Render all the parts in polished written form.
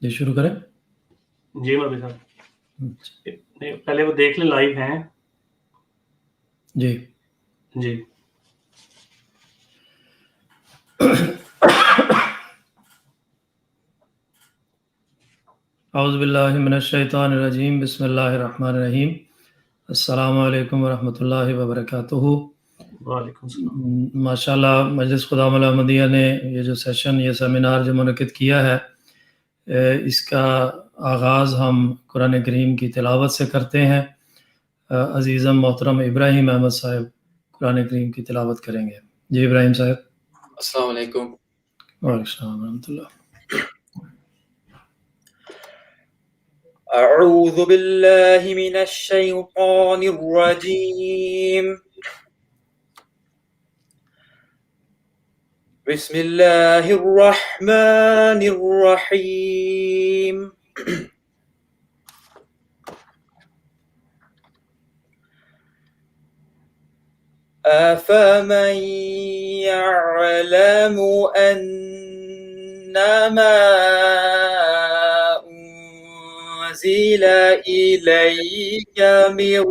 جی شروع کریں. جی مولوی صاحب نہیں پہلے وہ دیکھ لیں لائیو ہیں. جی جی اعوذ باللہ من الشیطان الرجیم. بسم اللہ الرحمن الرحیم. السلام علیکم ورحمۃ اللہ وبرکاتہ. وعلیکم السلام. ماشاء اللہ مجلس خدا احمدیہ نے یہ جو سیشن یہ سیمینار جو منعقد کیا ہے اس کا آغاز ہم قرآن کریم کی تلاوت سے کرتے ہیں. عزیزم محترم ابراہیم احمد صاحب قرآن کریم کی تلاوت کریں گے. جی ابراہیم صاحب. السلام علیکم. وعلیکم السلام ورحمۃ اللہ. اعوذ باللہ من الشیطان الرجیم. بسم اللہ الرحمن الرحیم. أفمن يعلم أنما أنزل إليك من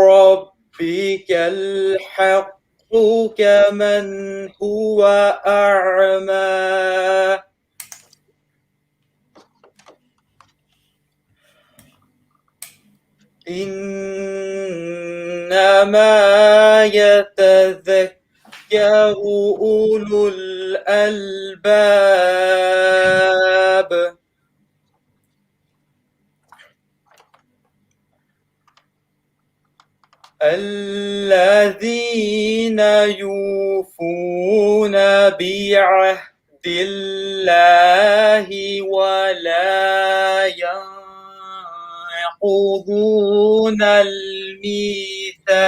ربك الحق كمن هو أعمى. إنما يتذكر أولو الألباب. الذين يوفون بعهد الله ولا ينقضون الميثاق.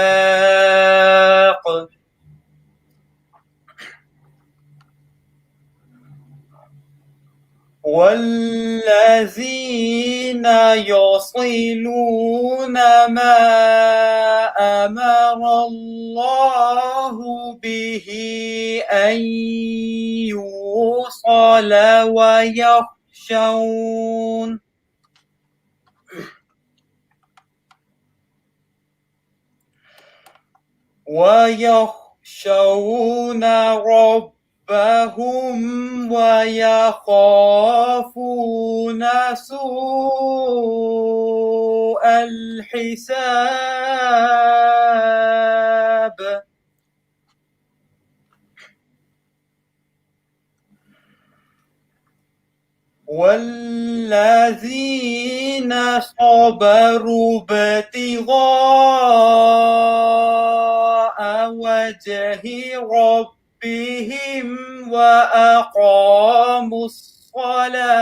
والذين يصلون ما أمر الله به أن يوصل ويخشون ربهم ويخافون سوء الحساب. والذين صبروا ابتغاء وجه ربهم وأقاموا الصلاة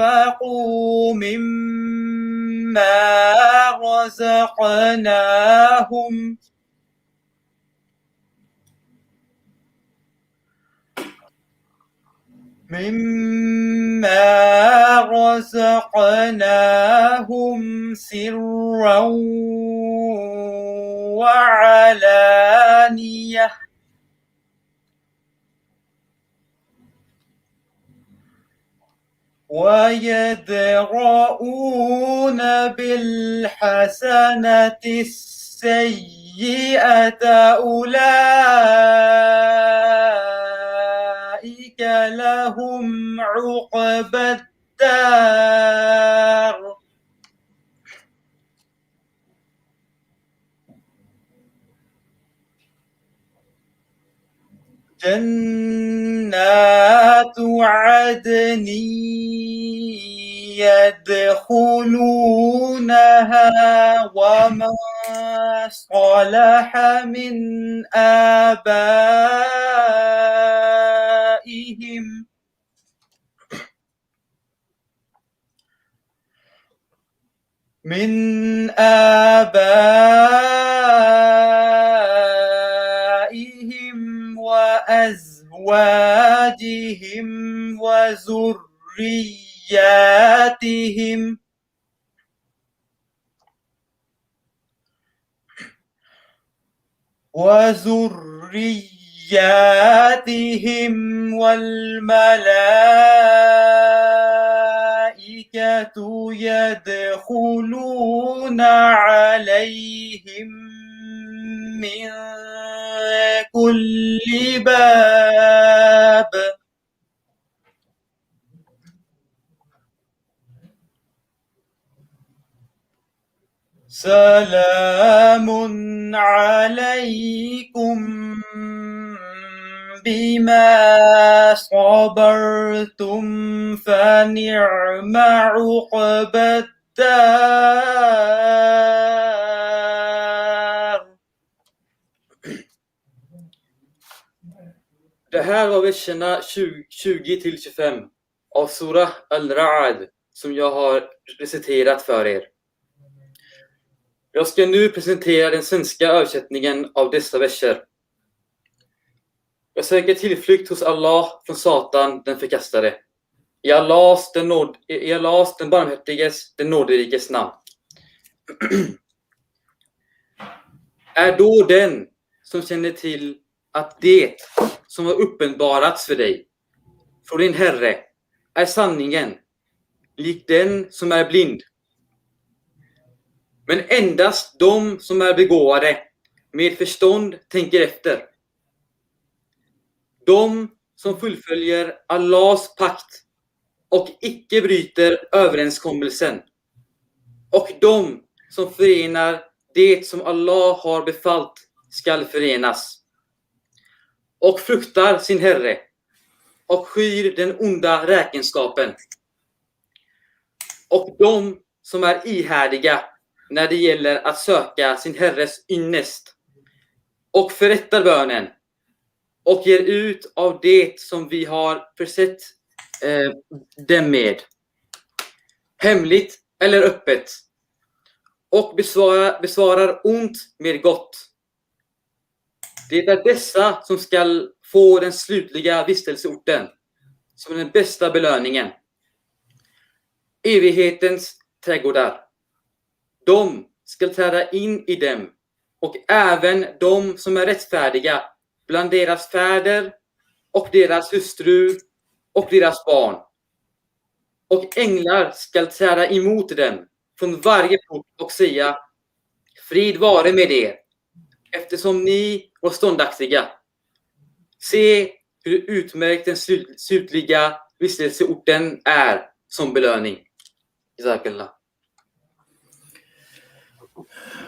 وأنفقوا مما رزقناهم سرا وعلانية ويدرؤون بالحسنة السيئة أولئك لهم عقبى الدار. جنات عدن يدخلونها ومن صلح من آبائهم أزواجهم وذرياتهم والملائكة يدخلون عليهم من كل باب سلام عليكم بما صبرتم فنعم عقبى الدار. Det här var verserna 20-25 av Surah Al-Ra'd som jag har reciterat för er. Jag ska nu presentera den svenska översättningen av dessa verser. Jag söker tillflykt hos Allah från Satan, den förkastade. I Allahs, den barmhärtiges, den nåderikes namn. Är då den som känner till att det som har uppenbarats för dig från din Herre är sanningen, lik den som är blind. Men endast de som är begåvade med förstånd tänker efter. De som fullföljer Allahs pakt och icke bryter överenskommelsen. Och de som förenar det som Allah har befallt skall förenas. Och fruktar sin Herre och skyr den onda räkenskapen. Och de som är ihärdiga när det gäller att söka sin Herres ynnest och förrättar bönen och ger ut av det som vi har försett dem med, hemligt eller öppet, och besvarar ont med gott. Det är dessa som ska få den slutliga vistelseorten som den bästa belöningen. Evighetens trädgårdar. De ska träda in i dem, och även de som är rättfärdiga bland deras fäder och deras hustru och deras barn. Och änglar ska träda emot dem från varje port och säga: frid vare med er, eftersom ni var ståndaktiga. Se hur utmärkt den slutliga vistelseorten är som belöning. Jazakallah.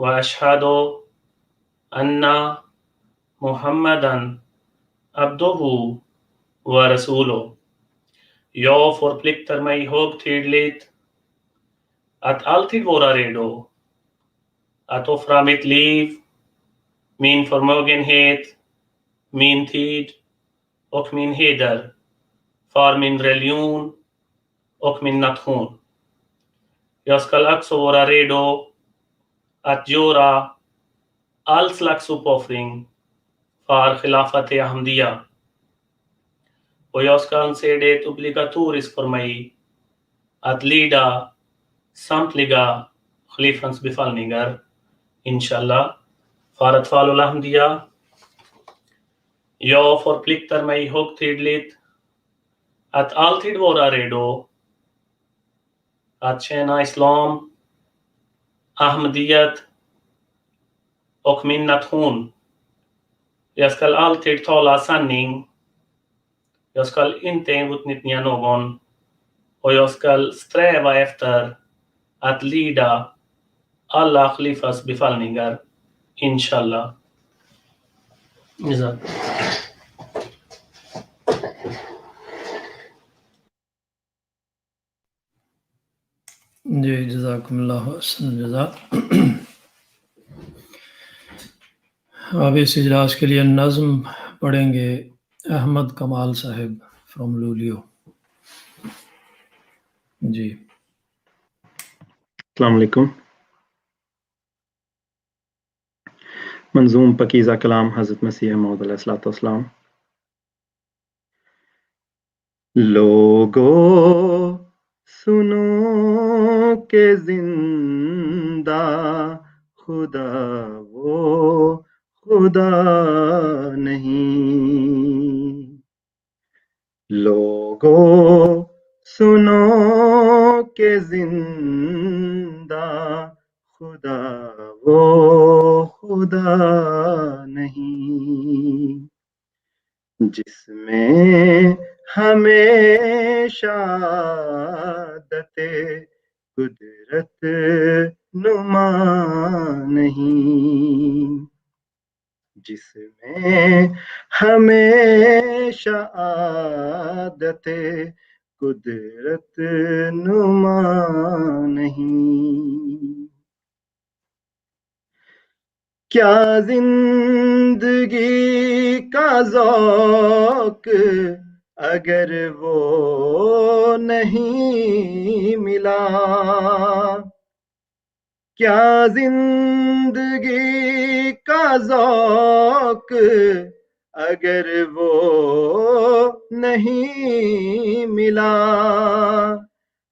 وأشهد أن محمدا عبده ورسوله. Jag förpliktar mig högtidligt att alltid vara redo att offra mitt liv, min förmögenhet, min tid och min heder för min religion och min nation. Jag ska också vara redo att göra all slags uppoffring för Khilafat Ahmadiyya. Och jag ska anse det obligatoriskt för mig att lyda samtliga khalifans befallningar, inshallah, för att följa Ahmadiyya. Jag förpliktar mig högtidligt att alltid vara redo att tjäna islam, Ahmadiyyat och min nation. Jag ska alltid tala sanning. Jag ska inte utnyttja någon. Och jag ska sträva efter att lyda alla khalifas befallningar, inshallah. جی جزاکم اللہ حسن جزا. اب اس اجلاس کے لیے نظم پڑھیں گے احمد کمال صاحب فرام لولیو. جی السلام علیکم. منظوم پکیزہ کلام حضرت مسیح موعود علیہ الصلوۃ والسلام. لوگو سنو کہ زندہ خدا وہ خدا نہیں. لوگو سنو کہ زندہ خدا وہ خدا نہیں، جس میں ہمیشہ عادت قدرت نما نہیں، جس میں ہمیشہ عادت قدرت نما نہیں. کیا زندگی کا ذوق اگر وہ نہیں ملا، کیا زندگی کا ذوق اگر وہ نہیں ملا،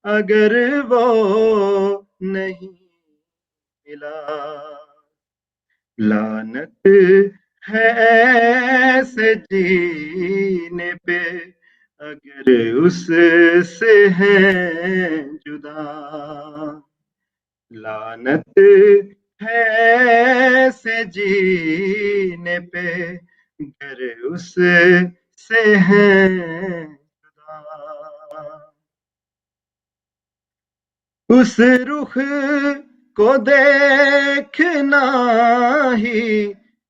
اگر وہ نہیں ملا. لعنت ہے ایسے جینے پہ اگر اس سے ہے جدا، لعنت ہے ایسے جینے پہ اگر اس سے ہے جدا. اس رخ کو دیکھنا ہی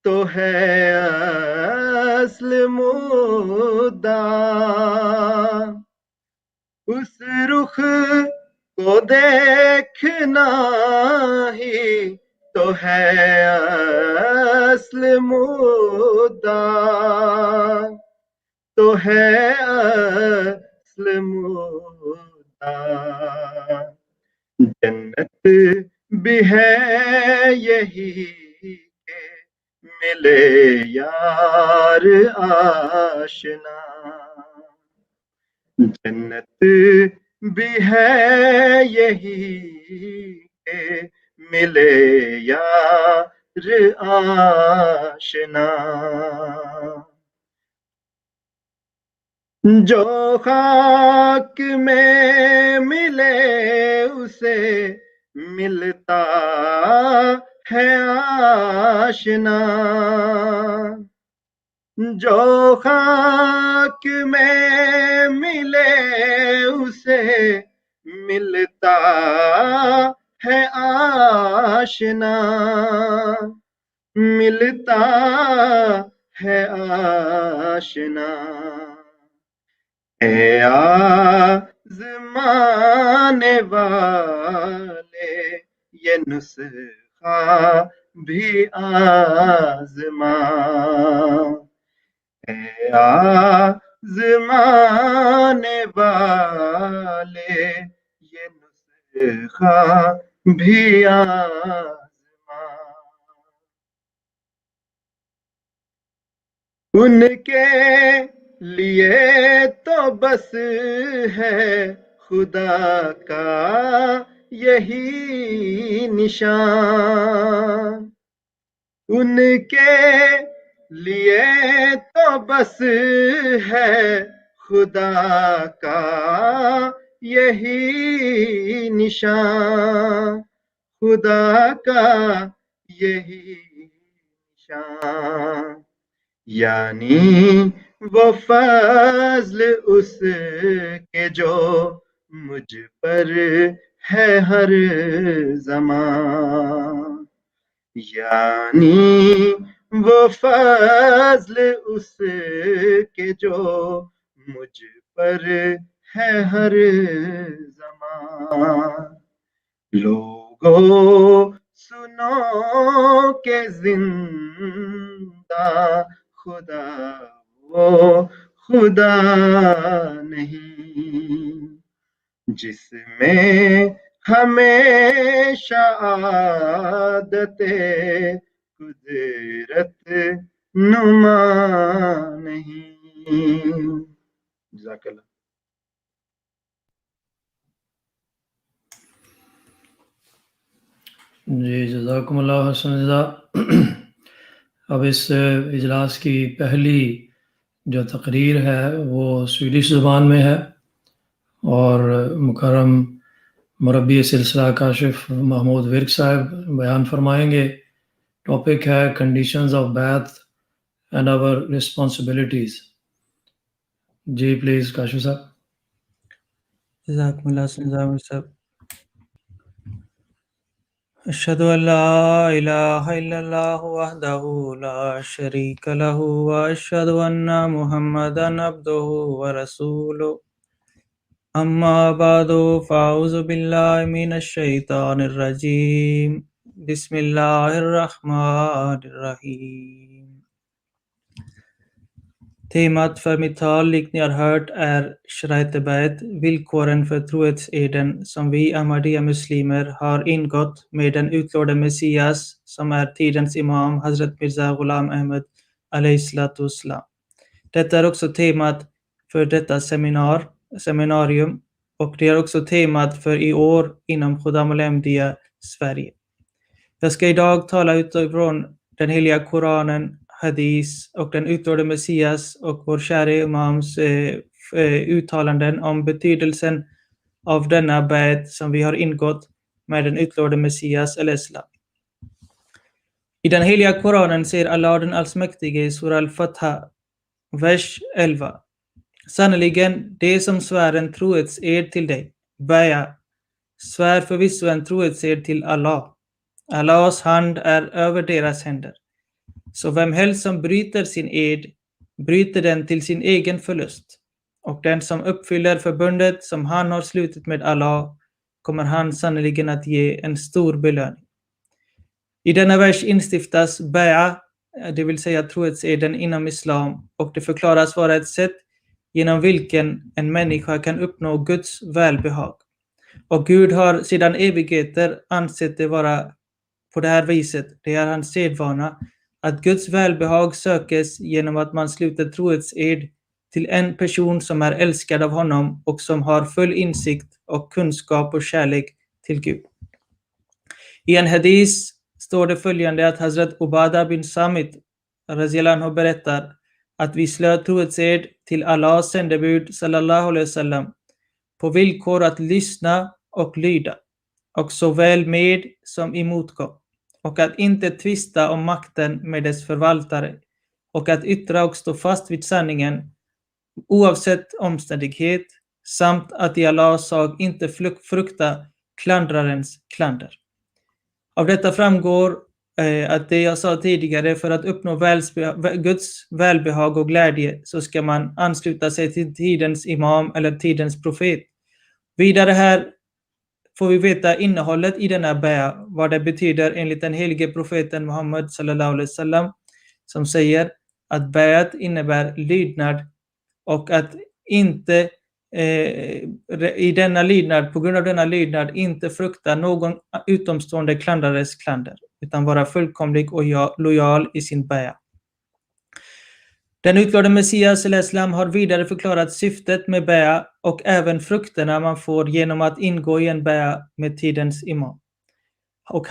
تو ہے اصل مدعا، اس رخ کو دیکھنا ہی تو ہے اصل مدعا، تو ہے اصل مدعا. جنت بھی ہے یہی کہ ملے یار آشنا، جنت بھی ہے یہی کہ ملے یار آشنا. جو خاک میں ملے اسے ملتا ہے آشنا، جو خاک میں ملے اسے ملتا ہے آشنا ملتا ہے آشنا اے آزمانے والے یہ نسخہ بھی آزما اے آزمانے والے یہ نسخہ بھی آزما ان کے لیے تو بس ہے خدا کا یہی نشان ان کے لیے تو بس ہے خدا کا یہی نشان خدا کا یہی نشان یعنی وہ فضل اس کے جو مجھ پر ہے ہر زمان یعنی وہ فضل اس کے جو مجھ پر ہے ہر زمان لوگوں سنو کہ زندہ خدا وہ خدا نہیں جس میں ہمیشہ عادت قدرت نما نہیں جزاک اللہ جی جزاکم اللہ حسن جزا اب اس اجلاس کی پہلی جو تقریر ہے وہ سویڈش زبان میں ہے اور مکرم مربی سلسلہ کاشف محمود ورک صاحب بیان فرمائیں گے ٹاپک ہے کنڈیشنز آف بیعت اینڈ آور رسپانسبلٹیز جی پلیز کاشف صاحب جزاکم اللہ صاحب اشہد ان لا الہ الا اللہ وحدہ لا شریک لہ واشہد ان محمدا عبدہ ورسولہ اما بعد فاعوذ باللہ من الشیطان الرجیم بسم اللہ الرحمن الرحیم Temat för mitt tal liknar hört är Shraitebet, villkoren för trohetseden som vi Ahmadiyya-muslimer har ingått med den utlovade Messias som är tidens imam Hazrat Mirza Ghulam Ahmad alayhisalatu wassalam. Detta är också temat för detta seminarium och det är också temat för i år inom Khuddam al-Ahmadiyya Sverige. Jag ska idag tala utifrån den heliga Koranen, hadis och den utlovade Messias och vår kära imams uttalanden om betydelsen av denna bäd som vi har ingått med den utlovade Messias al-Islam. I den heliga Koranen säger Allah den allsmäktige i Surah al-Fatha, vers 11. Sannoliken, det som svär en trohetsed till dig, bäja, svär förvisso en trohetsed till Allah. Allahs hand är över deras händer. Så vem helst som bryter sin ed, bryter den till sin egen förlust. Och den som uppfyller förbundet som han har slutit med Allah, kommer han sannoliken att ge en stor belöning. I denna vers instiftas bä'a, det vill säga trohetseden inom islam, och det förklaras vara ett sätt genom vilken en människa kan uppnå Guds välbehag. Och Gud har sedan evigheter ansett det vara på det här viset, det är hans sedvana, att Guds välbehag sökes genom att man sluter trohetsed till en person som är älskad av honom och som har full insikt och kunskap och kärlek till Gud. I en hadis står det följande att Hazrat Ubada bin Samit radhiyallahu anhu berättar att vi slöt trohetsed till Allahs sändebud sallallahu alaihi wasallam på villkor att lyssna och lyda och såväl med som emotgå och att inte tvista om makten med dess förvaltare och att yttra och stå fast vid sanningen oavsett omständighet samt att i Allahs sak inte frukta klandrarens klander. Av detta framgår att det jag sa tidigare, för att uppnå Guds välbehag och glädje så ska man ansluta sig till tidens imam eller tidens profet. Vidare här får vi veta innehållet i denna bäa, vad det betyder enligt den helige profeten Muhammad sallallahu alaihi wasallam, som säger att bäat innebär lydnad och att inte i denna lydnad, på grund av denna lydnad, inte frukta någon utomstående klandrares klander, utan vara fullkomlig och lojal i sin bäa. Den utlovade Messias al-Islam har vidare förklarat syftet med bäa och även frukterna man får genom att ingå i en bäa med tidens imam. Och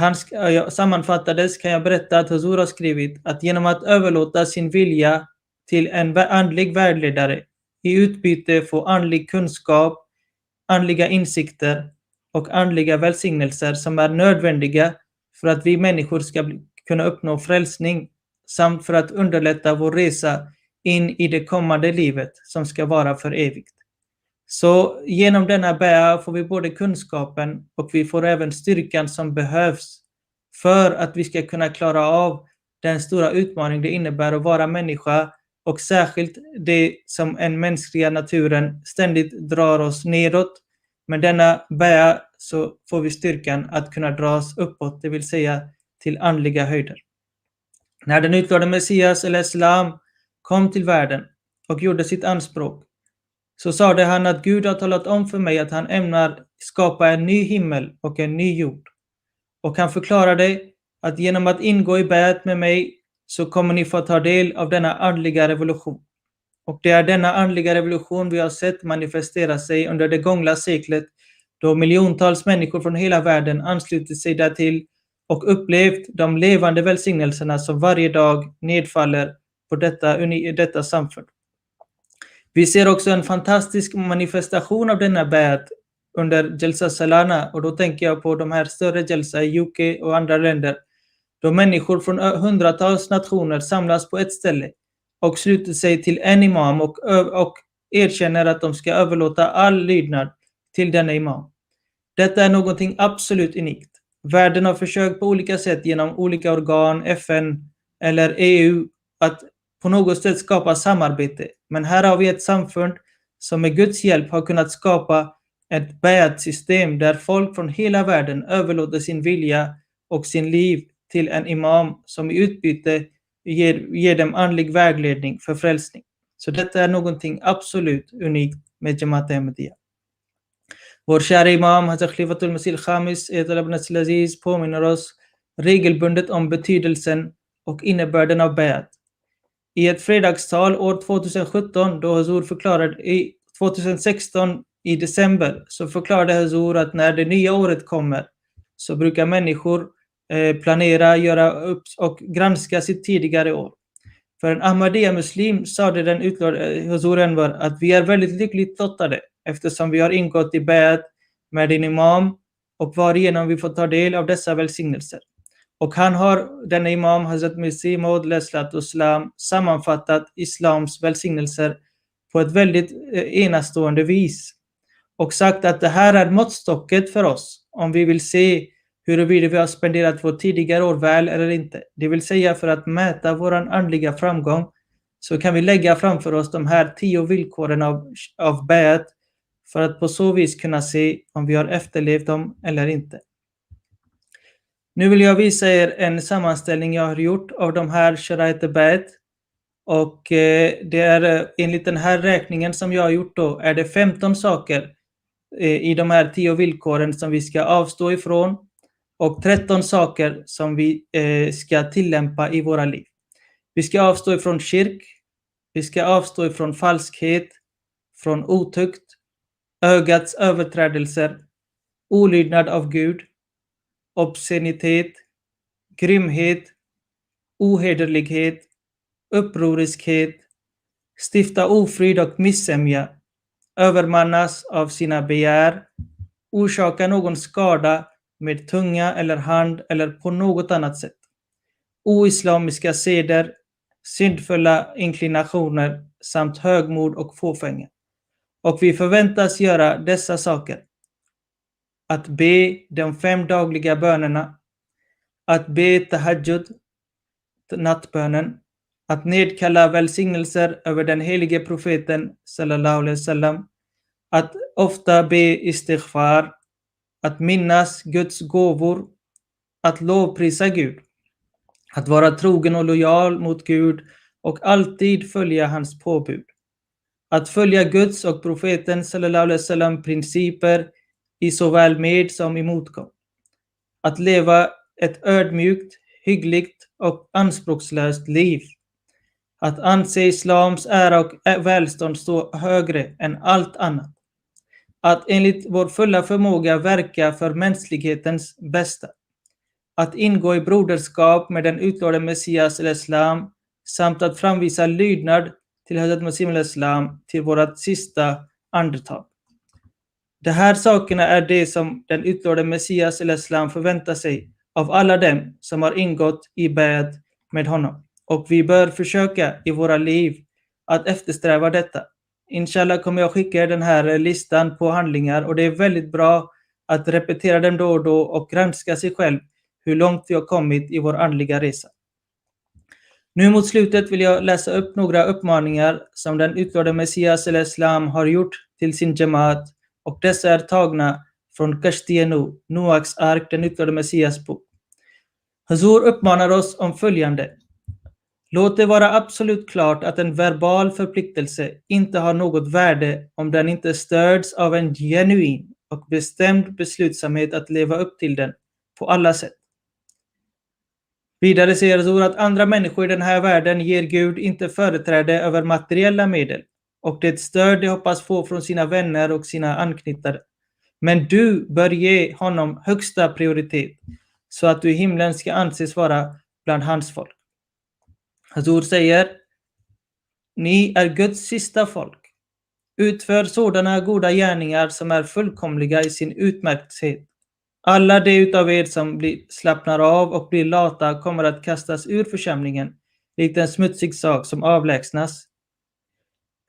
sammanfattades kan jag berätta att Huzur har skrivit att genom att överlåta sin vilja till en andlig vägledare i utbyte få andlig kunskap, andliga insikter och andliga välsignelser som är nödvändiga för att vi människor ska kunna uppnå frälsning samt för att underlätta vår resa in i det kommande livet som ska vara för evigt. Så genom denna bäa får vi både kunskapen och vi får även styrkan som behövs för att vi ska kunna klara av den stora utmaning det innebär att vara människa, och särskilt det som en mänskliga naturen ständigt drar oss nedåt. Med denna bäa så får vi styrkan att kunna dras uppåt, det vill säga till andliga höjder. När den utlovade Messias al-Islam kom till världen och gjorde sitt anspråk, så sade han att Gud har talat om för mig att han ämnar skapa en ny himmel och en ny jord. Och han förklarade att genom att ingå i bäat med mig så kommer ni få ta del av denna andliga revolution. Och det är denna andliga revolution vi har sett manifestera sig under det gångna seklet, då miljontals människor från hela världen anslutit sig därtill och upplevt de levande välsignelserna som varje dag nedfaller på detta samfund. Vi ser också en fantastisk manifestation av denna bäat under Jalsa Salana, och då tänker jag på de här större Jalsa i UK och andra länder, då människor från hundratals nationer samlas på ett ställe och sluter sig till en imam och erkänner att de ska överlåta all lydnad till denna imam. Detta är någonting absolut unikt. Världen har försökt på olika sätt genom olika organ, FN eller EU, att på något sätt skapa samarbete. Men här har vi ett samfund som med Guds hjälp har kunnat skapa ett bäat-system där folk från hela världen överlåter sin vilja och sin liv till en imam som i utbyte ger dem andlig vägledning för frälsning. Så detta är någonting absolut unikt med Jamaat Ahmadiyya. Vår kära imam Hazrat Khalifatul Masih Khamis Ibn Aziz påminner oss regelbundet om betydelsen och innebörden av bäat. I ett fredagstal år 2017, då Huzur förklarade i 2016 i december, så förklarade Huzur att när det nya året kommer så brukar människor planera, göra upp och granska sitt tidigare år. För en Ahmadiyya-muslim sade den utlovade Huzur Enver att vi är väldigt lyckligt lottade eftersom vi har ingått i bäat med din imam och varigenom vi får ta del av dessa välsignelser. Och han har, denna imam Hazrat Masih Maud Islam, sammanfattat islams välsignelser på ett väldigt enastående vis och sagt att det här är måttstocket för oss om vi vill se huruvida vi har spenderat vårt tidigare år väl eller inte. Det vill säga, för att mäta vår andliga framgång så kan vi lägga framför oss de här 10 villkoren av bäat för att på så vis kunna se om vi har efterlevt dem eller inte. Nu vill jag visa er en sammanställning jag har gjort av de här Sharait al-Bäat, och det är enligt den här räkningen som jag har gjort då är det 15 saker i de här 10 villkoren som vi ska avstå ifrån och 13 saker som vi ska tillämpa i våra liv. Vi ska avstå ifrån kyrk, vi ska avstå ifrån falskhet, från otukt, ögats överträdelser, olydnad av Gud, obscenitet, grymhet, ohederlighet, upproriskhet, stifta ofrid och missämja, övermannas av sina begär, orsaka någon skada med tunga eller hand eller på något annat sätt, oislamiska seder, syndfulla inklinationer samt högmod och fåfänga. Och vi förväntas göra dessa saker. att be de 5 dagliga bönerna, att be tahajjud, nattbönen, att nedkalla välsignelser över den helige profeten sallallahu alaihi wasallam, att ofta be istighfar, att minnas Guds gåvor, att lovprisa Gud, att vara trogen och lojal mot Gud och alltid följa hans påbud. Att följa Guds och profeten sallallahu alaihi wasallam principer i såväl med som i motgång. Att leva ett ödmjukt, hyggligt och anspråkslöst liv. Att anse islams ära och välstånd stå högre än allt annat. Att enligt vår fulla förmåga verka för mänsklighetens bästa. Att ingå i broderskap med den utlovade Messias al-Islam samt att framvisa lydnad till Hazrat Masih al-Islam till vårat sista andetag. De här sakerna är det som den utlovade Messias al-Islam förväntar sig av alla dem som har ingått i bad med honom. Och vi bör försöka i våra liv att eftersträva detta. Inshallah kommer jag skicka den här listan på handlingar, och det är väldigt bra att repetera dem då och då och granska sig själv hur långt vi har kommit i vår andliga resa. Nu mot slutet vill jag läsa upp några uppmaningar som den utlovade Messias al-Islam har gjort till sin jamaat, och dessa är tagna från Kashtienu, Noaks ark, den utlovade Messias bok. Huzur uppmanar oss om följande: låt det vara absolut klart att en verbal förpliktelse inte har något värde om den inte stöds av en genuin och bestämd beslutsamhet att leva upp till den på alla sätt. Vidare säger Huzur att andra människor i den här världen ger Gud inte företräde över materiella medel och det stöd de hoppas få från sina vänner och sina anknytare. Men du bör ge honom högsta prioritet så att du i himlen ska anses vara bland hans folk. Huzur säger: ni är Guds sista folk. Utför sådana goda gärningar som är fullkomliga i sin utmärkthet. Alla de utav er som slappnar av och blir lata kommer att kastas ur församlingen, likt en smutsig sak som avlägsnas.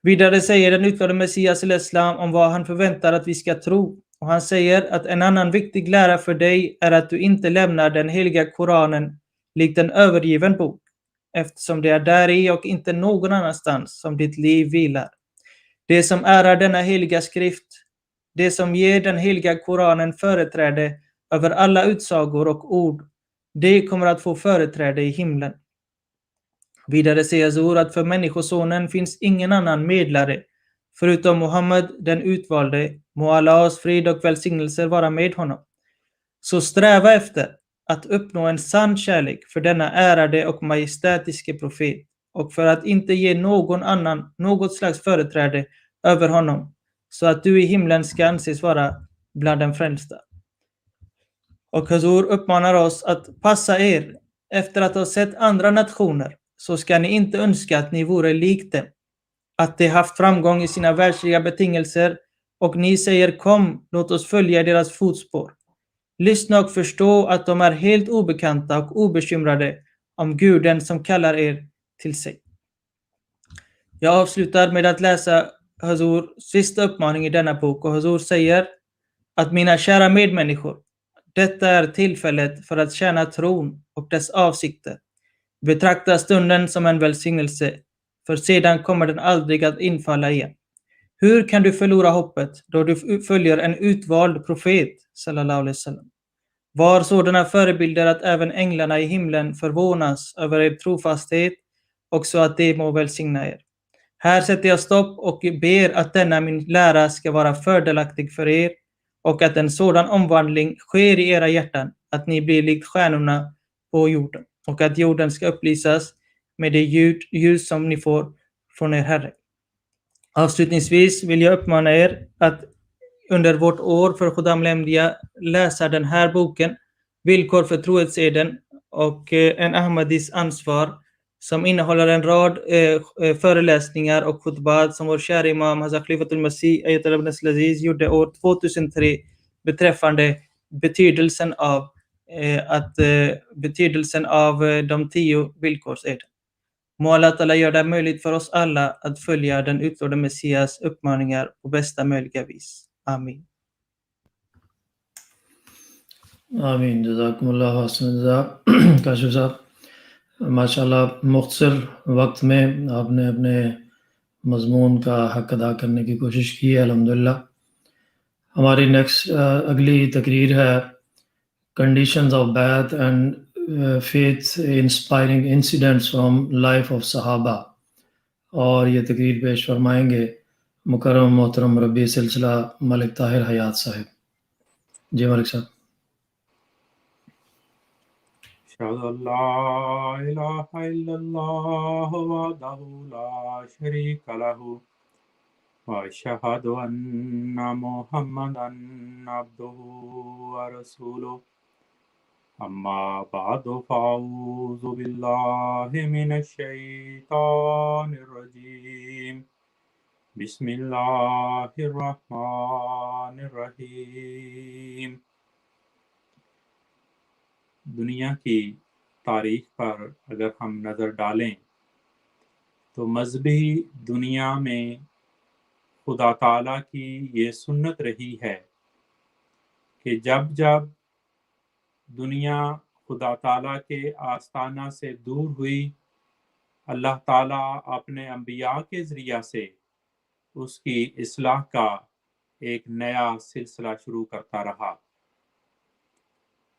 Vidare säger den utlovade Messias al-Islam om vad han förväntar att vi ska tro. Och han säger att en annan viktig lära för dig är att du inte lämnar den heliga Koranen likt en övergiven bok, eftersom det är där i och inte någon annanstans som ditt liv vilar. Det som ärar denna heliga skrift, det som ger den heliga Koranen företräde över alla utsagor och ord, det kommer att få företräde i himlen. Vidare säger Huzur att för människosonen finns ingen annan medlare förutom Muhammad den utvalde, må Allahs frid och välsignelser vara med honom. Så sträva efter att uppnå en sann kärlek för denna ärade och majestätiske profet, och för att inte ge någon annan något slags företräde över honom, så att du i himlen ska anses vara bland den frälsta. Och Huzur uppmanar oss att passa er. Efter att ha sett andra nationer så ska ni inte önska att ni vore likt dem, att de haft framgång i sina världsliga betingelser, och ni säger: kom, låt oss följa deras fotspår. Lyssna och förstå att de är helt obekanta och obekymrade om Guden som kallar er till sig. Jag avslutar med att läsa Huzurs sista uppmaning i denna bok, och Huzur säger att mina kära medmänniskor, detta är tillfället för att tjäna tron och dess avsikter. Betrakta stunden som en välsignelse, för sedan kommer den aldrig att infalla igen. Hur kan du förlora hoppet då du följer en utvald profet sallallahu alaihi wasallam? Var sådana förebilder att även änglarna i himlen förvånas över er trofasthet, och så att de må välsigna er. Här sätter jag stopp och ber att denna min lära ska vara fördelaktig för er, och att en sådan omvandling sker i era hjärtan att ni blir likt stjärnorna på jorden, och att jorden ska upplysas med det ljus som ni får från er Herre. Avslutningsvis vill jag uppmana er att under vårt år för Khuddam al-Ahmadiyya läsa den här boken, Villkor för trohetseden, och en Ahmadis ansvar, som innehåller en rad föreläsningar och khutbad som vår kära imam Hazrat Khalifatul Masih Ayatollah ibn Aziz gjorde år 2003 beträffande betydelsen av de 10 villkorseden. Må Allah Ta'ala göra det möjligt för oss alla att följa den utlovade Messias uppmaningar på bästa möjliga vis. Amin. آمین. جزاکم اللہ حسن جزا. کاشف صاحب ماشاءاللہ مختصر وقت میں آپ نے اپنے مضمون کا حق ادا کرنے کی کوشش کی ہے الحمدللہ. ہماری نیکسٹ اگلی تقریر ہے کنڈیشنز آف بیعت and faith inspiring incidents from life of صحابہ، اور یہ تقریر پیش فرمائیں گے مکرم محترم ربی سلسلہ ملک طاہر حیات صاحب. جی ملک صاحب. أشهد أن لا إله إلا الله وحده لا شريك له وأشهد أن محمدا عبده ورسوله أما بعد فأعوذ بالله من الشيطان الرجيم بسم الله الرحمن الرحيم. دنیا کی تاریخ پر اگر ہم نظر ڈالیں تو مذہبی دنیا میں خدا تعالیٰ کی یہ سنت رہی ہے کہ جب جب دنیا خدا تعالیٰ کے آستانہ سے دور ہوئی، اللہ تعالیٰ اپنے انبیاء کے ذریعہ سے اس کی اصلاح کا ایک نیا سلسلہ شروع کرتا رہا.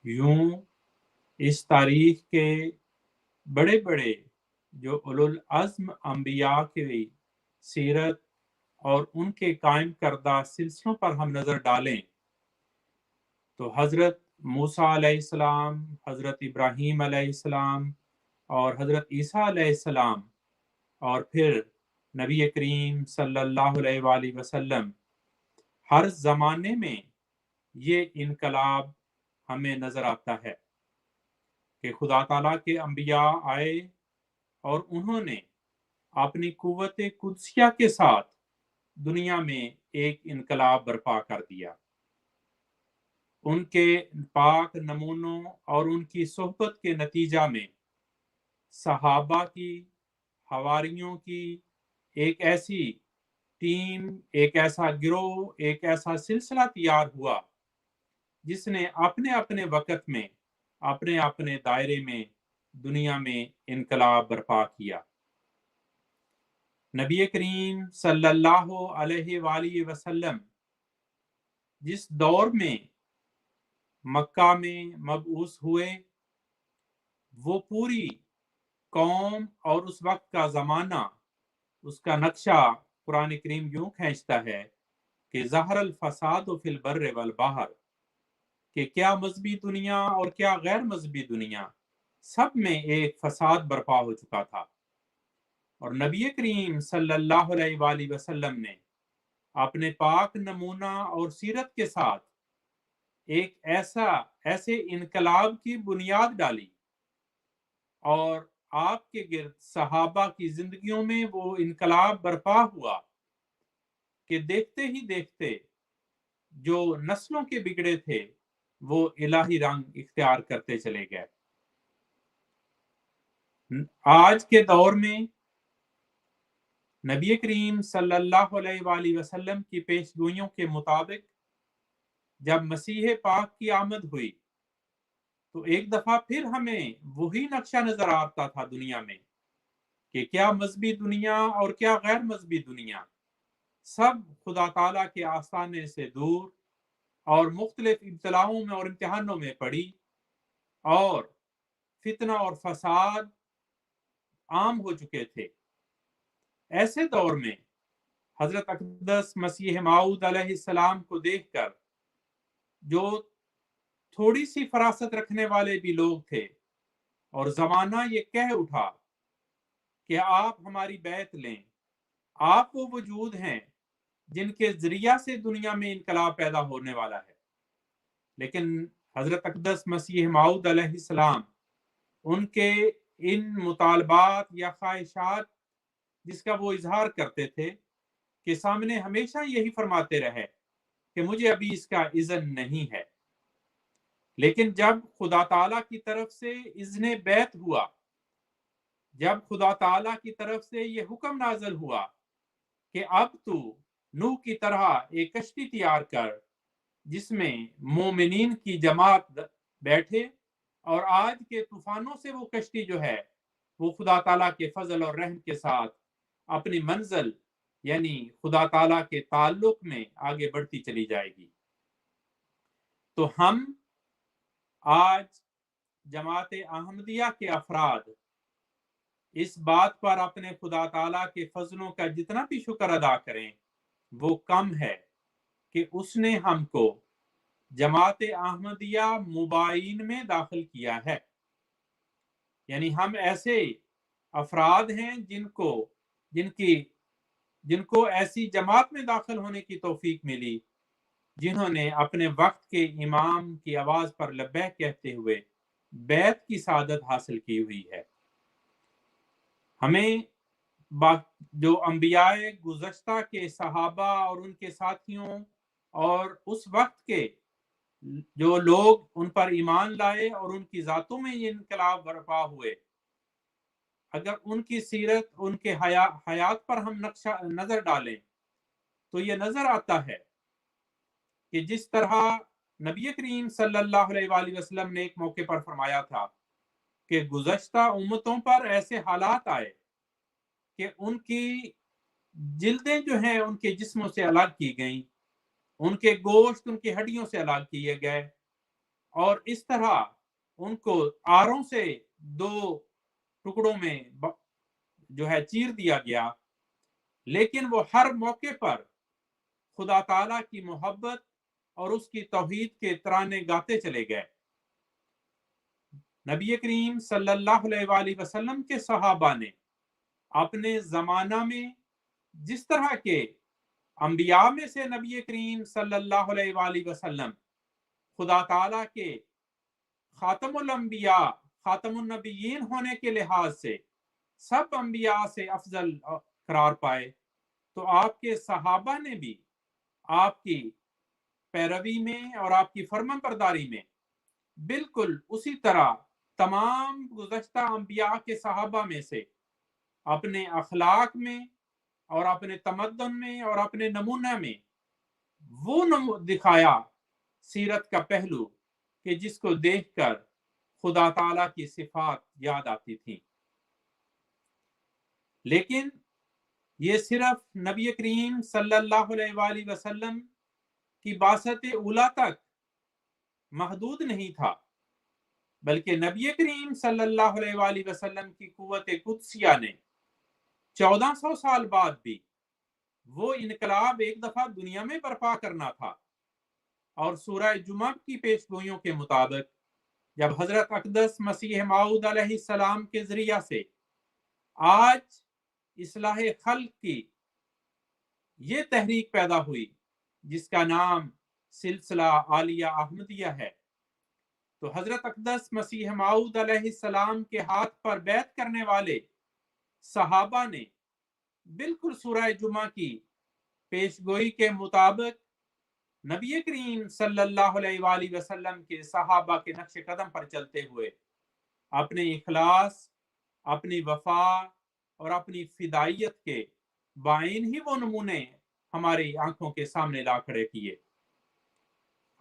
یوں اس تاریخ کے بڑے بڑے جو اولو العزم انبیاء کی سیرت اور ان کے قائم کردہ سلسلوں پر ہم نظر ڈالیں تو حضرت موسیٰ علیہ السلام، حضرت ابراہیم علیہ السلام اور حضرت عیسیٰ علیہ السلام، اور پھر نبی کریم صلی اللہ علیہ وآلہ وسلم، ہر زمانے میں یہ انقلاب ہمیں نظر آتا ہے کہ خدا تعالیٰ کے انبیاء آئے اور انہوں نے اپنی قوت قدسیہ کے ساتھ دنیا میں ایک انقلاب برپا کر دیا. ان کے پاک نمونوں اور ان کی صحبت کے نتیجہ میں صحابہ کی، حواریوں کی ایک ایسی ٹیم، ایک ایسا گروہ، ایک ایسا سلسلہ تیار ہوا جس نے اپنے اپنے وقت میں اپنے اپنے دائرے میں دنیا میں انقلاب برپا کیا. نبی کریم صلی اللہ علیہ وآلہ وسلم جس دور میں مکہ میں مبعوث ہوئے، وہ پوری قوم اور اس وقت کا زمانہ، اس کا نقشہ قرآن کریم یوں کھینچتا ہے کہ ظہر الفساد فی البر والبحر، کہ کیا مذہبی دنیا اور کیا غیر مذہبی دنیا سب میں ایک فساد برپا ہو چکا تھا. اور نبی کریم صلی اللہ علیہ وآلہ وسلم نے اپنے پاک نمونہ اور سیرت کے ساتھ ایک ایسے انقلاب کی بنیاد ڈالی، اور آپ کے گرد صحابہ کی زندگیوں میں وہ انقلاب برپا ہوا کہ دیکھتے ہی دیکھتے جو نسلوں کے بگڑے تھے وہ الہی رنگ اختیار کرتے چلے گئے. آج کے دور میں نبی کریم صلی اللہ علیہ وآلہ وسلم کی پیشگوئیوں کے مطابق جب مسیح پاک کی آمد ہوئی تو ایک دفعہ پھر ہمیں وہی نقشہ نظر آتا تھا دنیا میں کہ کیا مذہبی دنیا اور کیا غیر مذہبی دنیا سب خدا تعالیٰ کے آستانے سے دور اور مختلف ابتلاؤں میں اور امتحانوں میں پڑی، اور فتنہ اور فساد عام ہو چکے تھے. ایسے دور میں حضرت اقدس مسیح موعود علیہ السلام کو دیکھ کر جو تھوڑی سی فراست رکھنے والے بھی لوگ تھے، اور زمانہ یہ کہہ اٹھا کہ آپ ہماری بیعت لیں، آپ وہ وجود ہیں جن کے ذریعہ سے دنیا میں انقلاب پیدا ہونے والا ہے. لیکن حضرت اقدس مسیح موعود علیہ السلام ان کے ان مطالبات یا خواہشات جس کا وہ اظہار کرتے تھے کہ سامنے ہمیشہ یہی فرماتے رہے کہ مجھے ابھی اس کا اذن نہیں ہے. لیکن جب خدا تعالیٰ کی طرف سے اذن بیعت ہوا، جب خدا تعالیٰ کی طرف سے یہ حکم نازل ہوا کہ اب تو نوح کی طرح ایک کشتی تیار کر جس میں مومنین کی جماعت بیٹھے اور آج کے طوفانوں سے وہ کشتی جو ہے وہ خدا تعالیٰ کے فضل اور رحم کے ساتھ اپنی منزل یعنی خدا تعالیٰ کے تعلق میں آگے بڑھتی چلی جائے گی۔ تو ہم آج جماعت احمدیہ کے افراد اس بات پر اپنے خدا تعالیٰ کے فضلوں کا جتنا بھی شکر ادا کریں وہ کم ہے کہ اس نے ہم کو جماعت احمدیہ مبائن میں داخل کیا ہے۔ یعنی ہم ایسے افراد ہیں جن کو ایسی جماعت میں داخل ہونے کی توفیق ملی جنہوں نے اپنے وقت کے امام کی آواز پر لبیک کہتے ہوئے بیعت کی سعادت حاصل کی ہوئی ہے۔ ہمیں جو انبیاء گزشتہ کے صحابہ اور ان کے ساتھیوں اور اس وقت کے جو لوگ ان پر ایمان لائے اور ان کی ذاتوں میں یہ انقلاب برپا ہوئے، اگر ان کی سیرت ان کے حیات پر ہم نظر ڈالیں تو یہ نظر آتا ہے کہ جس طرح نبی کریم صلی اللہ علیہ وآلہ وسلم نے ایک موقع پر فرمایا تھا کہ گزشتہ امتوں پر ایسے حالات آئے کہ ان کی جلدیں جو ہیں ان کے جسموں سے الگ کی گئیں، ان کے گوشت ان کی ہڈیوں سے الگ کیے گئے اور اس طرح ان کو آروں سے دو ٹکڑوں میں جو ہے چیر دیا گیا، لیکن وہ ہر موقع پر خدا تعالیٰ کی محبت اور اس کی توحید کے ترانے گاتے چلے گئے۔ نبی کریم صلی اللہ علیہ وآلہ وسلم کے صحابہ نے اپنے زمانہ میں جس طرح کے انبیاء میں سے نبی کریم صلی اللہ علیہ وآلہ وسلم خدا تعالیٰ کے خاتم الانبیاء خاتم النبیین ہونے کے لحاظ سے سب انبیاء سے افضل قرار پائے، تو آپ کے صحابہ نے بھی آپ کی پیروی میں اور آپ کی فرمان برداری میں بالکل اسی طرح تمام گزشتہ انبیاء کے صحابہ میں سے اپنے اخلاق میں اور اپنے تمدن میں اور اپنے نمونہ میں وہ دکھایا سیرت کا پہلو کہ جس کو دیکھ کر خدا تعالیٰ کی صفات یاد آتی تھیں۔ لیکن یہ صرف نبی کریم صلی اللہ علیہ وآلہ وسلم کی بعثت اولیٰ تک محدود نہیں تھا، بلکہ نبی کریم صلی اللہ علیہ وآلہ وسلم کی قوت قدسیہ نے 1400 سال بعد بھی وہ انقلاب ایک دفعہ دنیا میں برپا کرنا تھا، اور سورہ جمعہ کی پیش گوئیوں کے مطابق جب حضرت اقدس مسیح موعود علیہ السلام کے ذریعہ سے آج اصلاح خلق کی یہ تحریک پیدا ہوئی جس کا نام سلسلہ عالیہ احمدیہ ہے، تو حضرت اقدس مسیح موعود علیہ السلام کے ہاتھ پر بیعت کرنے والے صحابہ نے بالکل سورہ جمعہ کی پیش گوئی کے مطابق نبی کریم صلی اللہ علیہ وآلہ وسلم کے صحابہ کے نقش قدم پر چلتے ہوئے اپنے اخلاص، اپنی وفا اور اپنی فدائیت کے بائن ہی وہ نمونے ہماری آنکھوں کے سامنے لا کھڑے کیے۔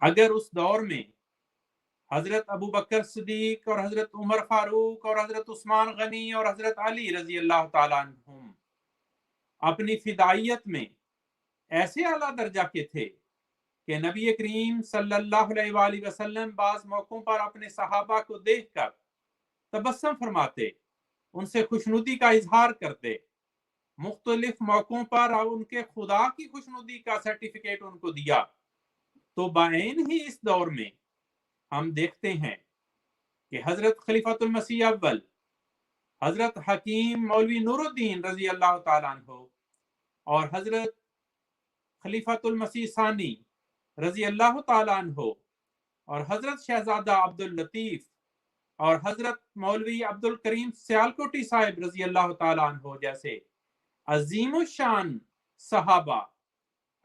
اگر اس دور میں حضرت ابو بکر صدیق اور حضرت عمر فاروق اور حضرت عثمان غنی اور حضرت علی رضی اللہ تعالیٰ عنہم اپنی فدائیت میں ایسے اعلیٰ درجہ کے تھے کہ نبی کریم صلی اللہ علیہ وآلہ وسلم بعض موقعوں پر اپنے صحابہ کو دیکھ کر تبسم فرماتے، ان سے خوشنودی کا اظہار کرتے، مختلف موقعوں پر ان کے خدا کی خوشنودی کا سرٹیفکیٹ ان کو دیا، تو بعین ہی اس دور میں ہم دیکھتے ہیں کہ حضرت خلیفۃ المسیح اول حضرت حکیم مولوی نور الدین رضی اللہ تعالیٰ عنہ اور حضرت خلیفۃ المسیح ثانی رضی اللہ تعالیٰ عنہ اور حضرت شہزادہ عبداللطیف اور حضرت مولوی عبد الکریم سیالکوٹی صاحب رضی اللہ تعالیٰ عنہ جیسے عظیم الشان صحابہ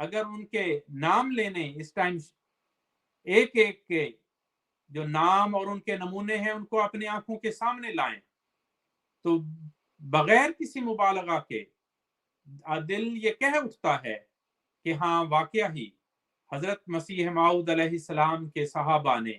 اگر ان کے نام لینے اس ٹائم ایک ایک کے جو نام اور ان کے نمونے ہیں ان کو اپنی آنکھوں کے سامنے لائیں تو بغیر کسی مبالغہ کے دل یہ کہہ اٹھتا ہے کہ ہاں واقعہ ہی حضرت مسیح موعود علیہ السلام کے صحابہ نے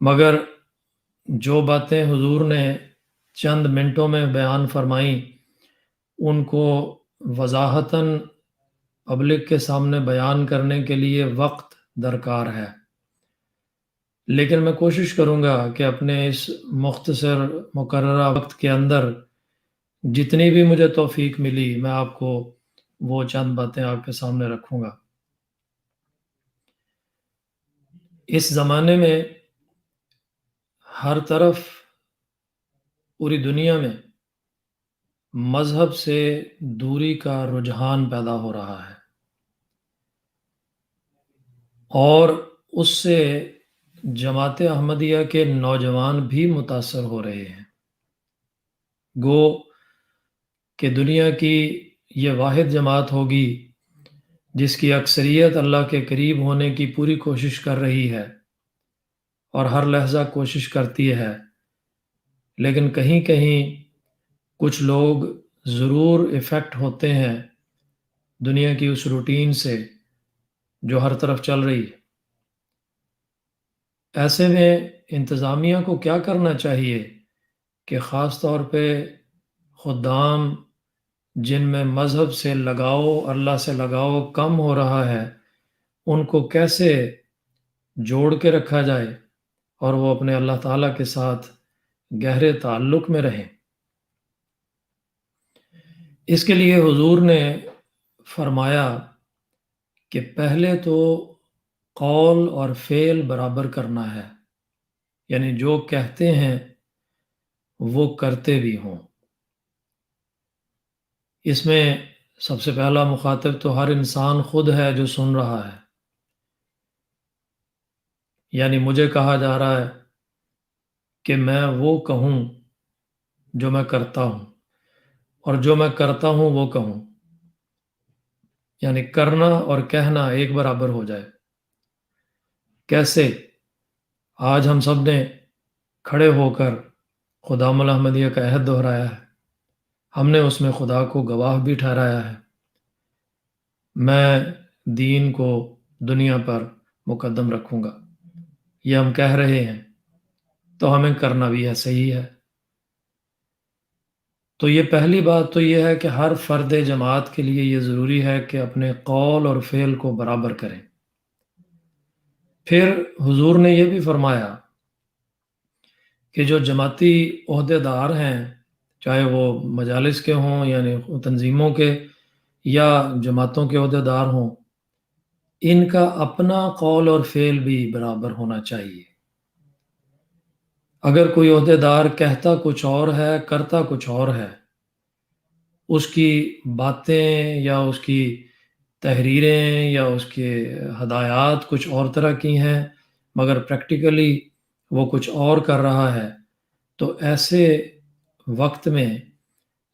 مگر جو باتیں حضور نے چند منٹوں میں بیان فرمائیں ان کو وضاحتاً پبلک کے سامنے بیان کرنے کے لیے وقت درکار ہے، لیکن میں کوشش کروں گا کہ اپنے اس مختصر مقررہ وقت کے اندر جتنی بھی مجھے توفیق ملی میں آپ کو وہ چند باتیں آپ کے سامنے رکھوں گا۔ اس زمانے میں ہر طرف پوری دنیا میں مذہب سے دوری کا رجحان پیدا ہو رہا ہے، اور اس سے جماعت احمدیہ کے نوجوان بھی متاثر ہو رہے ہیں۔ گو کہ دنیا کی یہ واحد جماعت ہوگی جس کی اکثریت اللہ کے قریب ہونے کی پوری کوشش کر رہی ہے اور ہر لحظہ کوشش کرتی ہے، لیکن کہیں کہیں کچھ لوگ ضرور افیکٹ ہوتے ہیں دنیا کی اس روٹین سے جو ہر طرف چل رہی ہے۔ ایسے میں انتظامیہ کو کیا کرنا چاہیے کہ خاص طور پہ خدام جن میں مذہب سے لگاؤ، اللہ سے لگاؤ کم ہو رہا ہے، ان کو کیسے جوڑ کے رکھا جائے اور وہ اپنے اللہ تعالیٰ کے ساتھ گہرے تعلق میں رہیں۔ اس کے لیے حضور نے فرمایا کہ پہلے تو قول اور فعل برابر کرنا ہے، یعنی جو کہتے ہیں وہ کرتے بھی ہوں۔ اس میں سب سے پہلا مخاطب تو ہر انسان خود ہے جو سن رہا ہے، یعنی مجھے کہا جا رہا ہے کہ میں وہ کہوں جو میں کرتا ہوں، اور جو میں کرتا ہوں وہ کہوں، یعنی کرنا اور کہنا ایک برابر ہو جائے۔ کیسے؟ آج ہم سب نے کھڑے ہو کر خدام الاحمدیہ کا عہد دہرایا ہے، ہم نے اس میں خدا کو گواہ بھی ٹھہرایا ہے، میں دین کو دنیا پر مقدم رکھوں گا، یہ ہم کہہ رہے ہیں، تو ہمیں کرنا بھی ایسے ہی ہے۔ تو یہ پہلی بات تو یہ ہے کہ ہر فرد جماعت کے لیے یہ ضروری ہے کہ اپنے قول اور فعل کو برابر کریں۔ پھر حضور نے یہ بھی فرمایا کہ جو جماعتی عہدیدار ہیں، چاہے وہ مجالس کے ہوں یعنی تنظیموں کے یا جماعتوں کے عہدیدار ہوں، ان کا اپنا قول اور فعل بھی برابر ہونا چاہیے۔ اگر کوئی عہدیدار کہتا کچھ اور ہے، کرتا کچھ اور ہے، اس کی باتیں یا اس کی تحریریں یا اس کے ہدایات کچھ اور طرح کی ہیں، مگر پریکٹیکلی وہ کچھ اور کر رہا ہے، تو ایسے وقت میں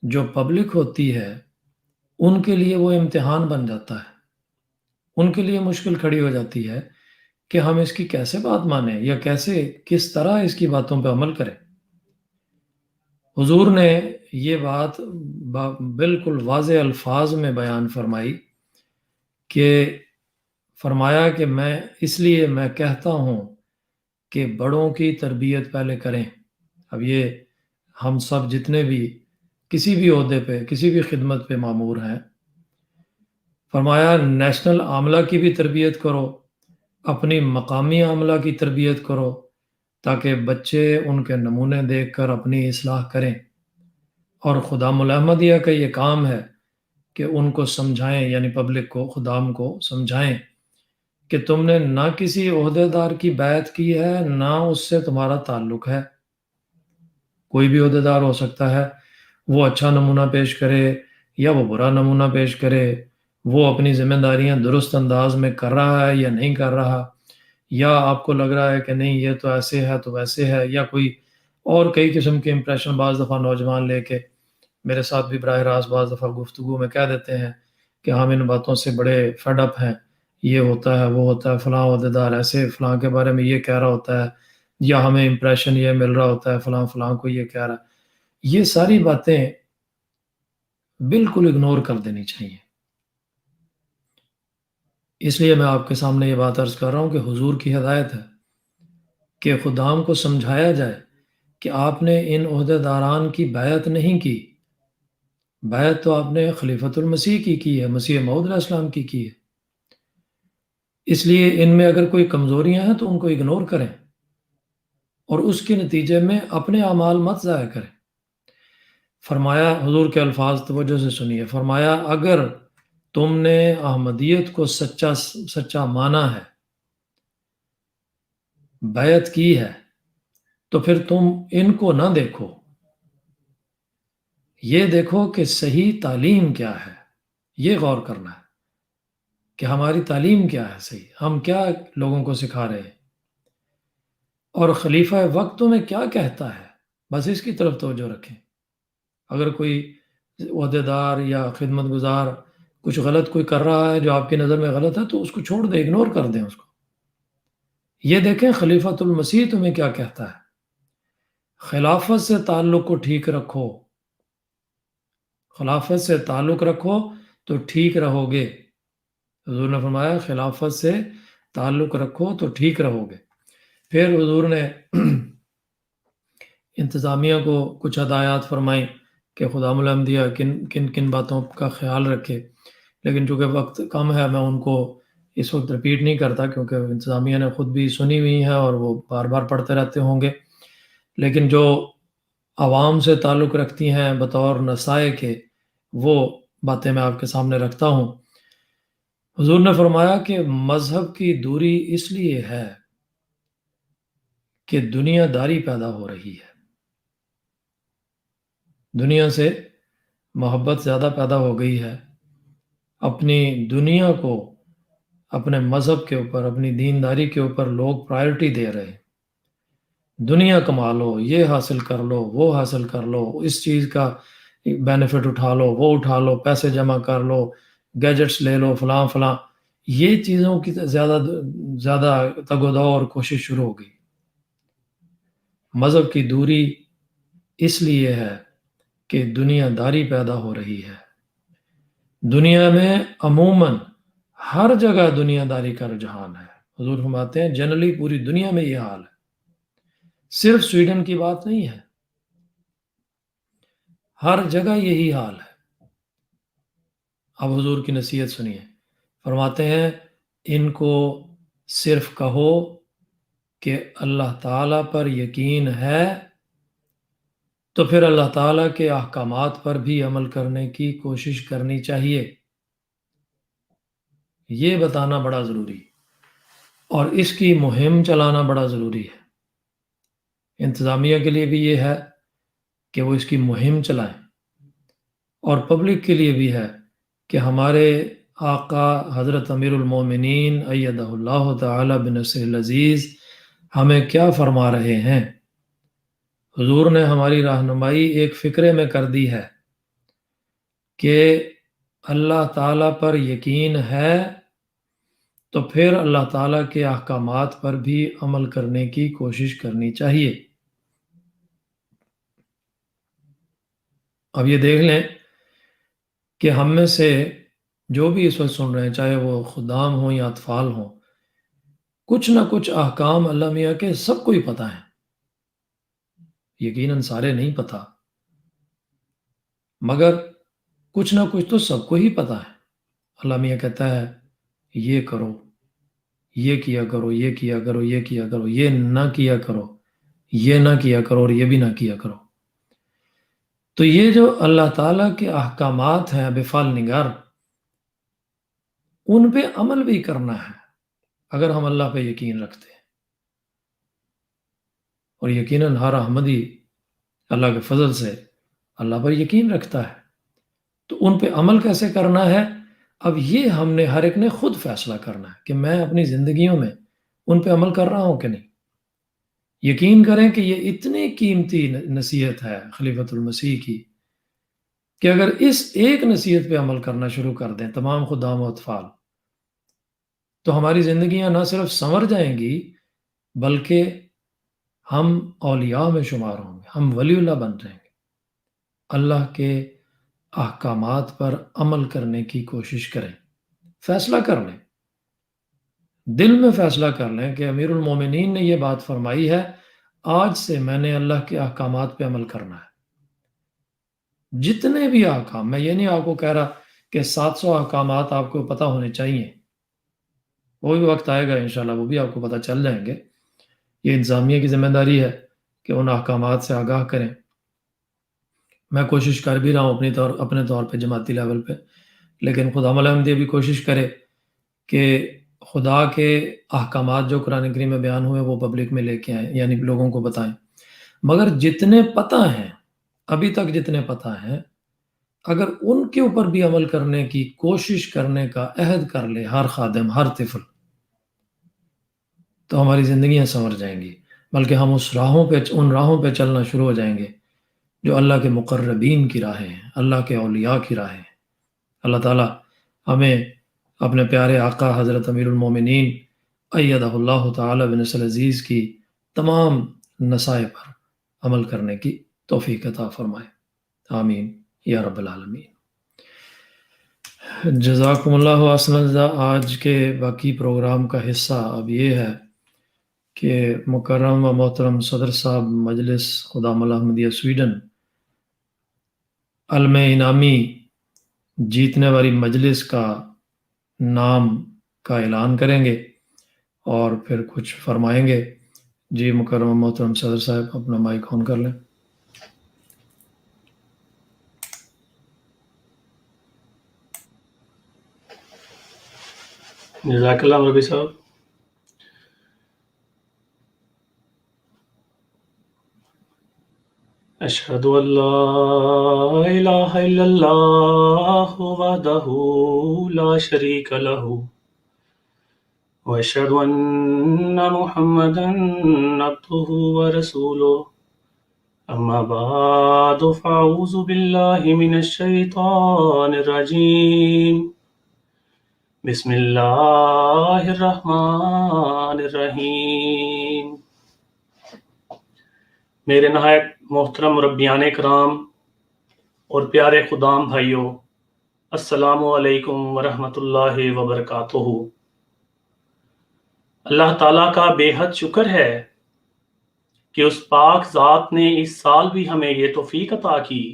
جو پبلک ہوتی ہے ان کے لیے وہ امتحان بن جاتا ہے، ان کے لیے مشکل کھڑی ہو جاتی ہے کہ ہم اس کی کیسے بات مانیں یا کس طرح اس کی باتوں پہ عمل کریں۔ حضور نے یہ بات بالکل واضح الفاظ میں بیان فرمائی کہ فرمایا کہ میں کہتا ہوں کہ بڑوں کی تربیت پہلے کریں۔ اب یہ ہم سب جتنے بھی کسی بھی عہدے پہ کسی بھی خدمت پہ مامور ہیں، فرمایا نیشنل عاملہ کی بھی تربیت کرو، اپنی مقامی عاملہ کی تربیت کرو، تاکہ بچے ان کے نمونے دیکھ کر اپنی اصلاح کریں۔ اور خدام الاحمدیہ کا یہ کام ہے کہ ان کو سمجھائیں، یعنی پبلک کو، خدام کو سمجھائیں کہ تم نے نہ کسی عہدیدار کی بیعت کی ہے، نہ اس سے تمہارا تعلق ہے۔ کوئی بھی عہدیدار ہو سکتا ہے، وہ اچھا نمونہ پیش کرے یا وہ برا نمونہ پیش کرے، وہ اپنی ذمہ داریاں درست انداز میں کر رہا ہے یا نہیں کر رہا، یا آپ کو لگ رہا ہے کہ نہیں یہ تو ایسے ہے تو ویسے ہے، یا کوئی اور کئی قسم کے امپریشن بعض دفعہ نوجوان لے کے میرے ساتھ بھی براہ راست بعض دفعہ گفتگو میں کہہ دیتے ہیں کہ ہم ان باتوں سے بڑے فیڈ اپ ہیں، یہ ہوتا ہے وہ ہوتا ہے، فلاں عہدیدار ایسے فلاں کے بارے میں یہ کہہ رہا ہوتا ہے، یا ہمیں امپریشن یہ مل رہا ہوتا ہے فلاں فلاں کو یہ کہہ رہا ہے۔ یہ ساری باتیں بالکل اگنور کر دینی چاہیے۔ اس لیے میں آپ کے سامنے یہ بات عرض کر رہا ہوں کہ حضور کی ہدایت ہے کہ خدام کو سمجھایا جائے کہ آپ نے ان عہدیداران کی بیعت نہیں کی، بیعت تو آپ نے خلیفۃ المسیح کی ہے، مسیح موعود علیہ السلام کی ہے، اس لیے ان میں اگر کوئی کمزوریاں ہیں تو ان کو اگنور کریں اور اس کے نتیجے میں اپنے اعمال مت ضائع کریں۔ فرمایا، حضور کے الفاظ توجہ سے سنیے، فرمایا اگر تم نے احمدیت کو سچا مانا ہے، بیعت کی ہے، تو پھر تم ان کو نہ دیکھو، یہ دیکھو کہ صحیح تعلیم کیا ہے، یہ غور کرنا ہے کہ ہماری تعلیم کیا ہے صحیح، ہم کیا لوگوں کو سکھا رہے ہیں، اور خلیفہ وقت میں کیا کہتا ہے، بس اس کی طرف توجہ رکھیں۔ اگر کوئی عہدیدار یا خدمت گزار کچھ غلط کوئی کر رہا ہے جو آپ کی نظر میں غلط ہے تو اس کو چھوڑ دیں، اگنور کر دیں اس کو۔ یہ دیکھیں خلیفۃ المسیح تمہیں کیا کہتا ہے، خلافت سے تعلق کو ٹھیک رکھو، خلافت سے تعلق رکھو تو ٹھیک رہو گے۔ حضور نے فرمایا خلافت سے تعلق رکھو تو ٹھیک رہو گے۔ پھر حضور نے انتظامیہ کو کچھ ہدایات فرمائیں کہ خدام الانبیاء کن کن باتوں کا خیال رکھے، لیکن چونکہ وقت کم ہے میں ان کو اس وقت رپیٹ نہیں کرتا کیونکہ انتظامیہ نے خود بھی سنی ہوئی ہیں اور وہ بار بار پڑھتے رہتے ہوں گے، لیکن جو عوام سے تعلق رکھتی ہیں بطور نصائح کے، وہ باتیں میں آپ کے سامنے رکھتا ہوں۔ حضور نے فرمایا کہ مذہب کی دوری اس لیے ہے کہ دنیا داری پیدا ہو رہی ہے، دنیا سے محبت زیادہ پیدا ہو گئی ہے، اپنی دنیا کو اپنے مذہب کے اوپر، اپنی دینداری کے اوپر لوگ پرائرٹی دے رہے ہیں۔ دنیا کما لو، یہ حاصل کر لو، وہ حاصل کر لو، اس چیز کا بینیفٹ اٹھا لو، وہ اٹھا لو، پیسے جمع کر لو، گیجٹس لے لو، فلاں فلاں، یہ چیزوں کی زیادہ تگ و دو اور کوشش شروع ہو گئی۔ مذہب کی دوری اس لیے ہے کہ دنیا داری پیدا ہو رہی ہے۔ دنیا میں عموماً ہر جگہ دنیا داری کا رجحان ہے۔ حضور فرماتے ہیں جنرلی پوری دنیا میں یہ حال ہے، صرف سویڈن کی بات نہیں ہے، ہر جگہ یہی حال ہے۔ اب حضور کی نصیحت سنیے، فرماتے ہیں ان کو صرف کہو کہ اللہ تعالیٰ پر یقین ہے، تو پھر اللہ تعالیٰ کے احکامات پر بھی عمل کرنے کی کوشش کرنی چاہیے۔ یہ بتانا بڑا ضروری اور اس کی مہم چلانا بڑا ضروری ہے۔ انتظامیہ کے لیے بھی یہ ہے کہ وہ اس کی مہم چلائیں، اور پبلک کے لیے بھی ہے کہ ہمارے آقا حضرت امیر المومنین ایدہ اللہ تعالی بنصرہ العزیز ہمیں کیا فرما رہے ہیں۔ حضور نے ہماری رہنمائی ایک فکرے میں کر دی ہے کہ اللہ تعالیٰ پر یقین ہے تو پھر اللہ تعالیٰ کے احکامات پر بھی عمل کرنے کی کوشش کرنی چاہیے۔ اب یہ دیکھ لیں کہ ہم میں سے جو بھی اس وقت سن رہے ہیں، چاہے وہ خدام ہوں یا اطفال ہوں، کچھ نہ کچھ احکام اللہ میاں کے سب کو ہی پتہ ہیں، یقیناً سارے نہیں پتہ، مگر کچھ نہ کچھ تو سب کو ہی پتہ ہے۔ اللہ میاں کہتا ہے یہ کرو، یہ کیا کرو، یہ کیا کرو، یہ کیا کرو، یہ نہ کیا کرو، یہ نہ کیا کرو اور یہ بھی نہ کیا کرو۔ تو یہ جو اللہ تعالیٰ کے احکامات ہیں بفعل نگار، ان پہ عمل بھی کرنا ہے اگر ہم اللہ پہ یقین رکھتے ہیں، اور یقیناً ہر احمدی اللہ کے فضل سے اللہ پر یقین رکھتا ہے، تو ان پہ عمل کیسے کرنا ہے، اب یہ ہم نے ہر ایک نے خود فیصلہ کرنا ہے کہ میں اپنی زندگیوں میں ان پہ عمل کر رہا ہوں کہ نہیں۔ یقین کریں کہ یہ اتنی قیمتی نصیحت ہے خلیفۃ المسیح کی کہ اگر اس ایک نصیحت پہ عمل کرنا شروع کر دیں تمام خدام و اطفال، تو ہماری زندگیاں نہ صرف سنور جائیں گی بلکہ ہم اولیاء میں شمار ہوں گے، ہم ولی اللہ بن جائیں گے۔ اللہ کے احکامات پر عمل کرنے کی کوشش کریں، فیصلہ کر لیں، دل میں فیصلہ کر لیں کہ امیر المومنین نے یہ بات فرمائی ہے، آج سے میں نے اللہ کے احکامات پہ عمل کرنا ہے۔ جتنے بھی احکام، میں یہ نہیں آپ کو کہہ رہا کہ 700 احکامات آپ کو پتہ ہونے چاہیے، وہ بھی وقت آئے گا انشاءاللہ، وہ بھی آپ کو پتہ چل جائیں گے۔ یہ انتظامیہ کی ذمہ داری ہے کہ ان احکامات سے آگاہ کریں۔ میں کوشش کر بھی رہا ہوں اپنے طور پہ جماعتی لیول پہ، لیکن خدا ملحمدیہ بھی کوشش کرے کہ خدا کے احکامات جو قرآن کریم میں بیان ہوئے وہ پبلک میں لے کے آئیں، یعنی لوگوں کو بتائیں۔ مگر جتنے پتہ ہیں، ابھی تک جتنے پتہ ہیں، اگر ان کے اوپر بھی عمل کرنے کی کوشش کرنے کا عہد کر لے ہر خادم، ہر طفل، تو ہماری زندگیاں سنور جائیں گی، بلکہ ہم ان راہوں پہ چلنا شروع ہو جائیں گے جو اللہ کے مقربین کی راہیں ہیں، اللہ کے اولیاء کی راہیں ہیں۔ اللہ تعالیٰ ہمیں اپنے پیارے آقا حضرت امیر المومنین ایدہ اللہ تعالیٰ بنصر عزیز کی تمام نصائح پر عمل کرنے کی توفیق عطا فرمائے، آمین یا رب العالمین۔ جزاکم اللہ احسن الجزا۔ آج کے باقی پروگرام کا حصہ اب یہ ہے کہ مکرم و محترم صدر صاحب مجلس خدام الحمدیہ سویڈن علم انعامی جیتنے والی مجلس کا نام کا اعلان کریں گے اور پھر کچھ فرمائیں گے۔ جی مکرم و محترم صدر صاحب اپنا مائک آن کر لیں۔ جزاک اللہ ربی صاحب۔ اشہد ان لا الہ الا اللہ وحدہ لا شریک لہ واشہد ان محمدا عبدہ ورسولہ، اما بعد فاعوذ باللہ من الشیطان الرجیم، بسم اللہ الرحمن الرحیم۔ میرے نہایت محترم ربیان کرام اور پیارے خدام بھائیوں، السلام علیکم ورحمۃ اللہ وبرکاتہ۔ اللہ تعالیٰ کا بے حد شکر ہے کہ اس پاک ذات نے اس سال بھی ہمیں یہ توفیق عطا کی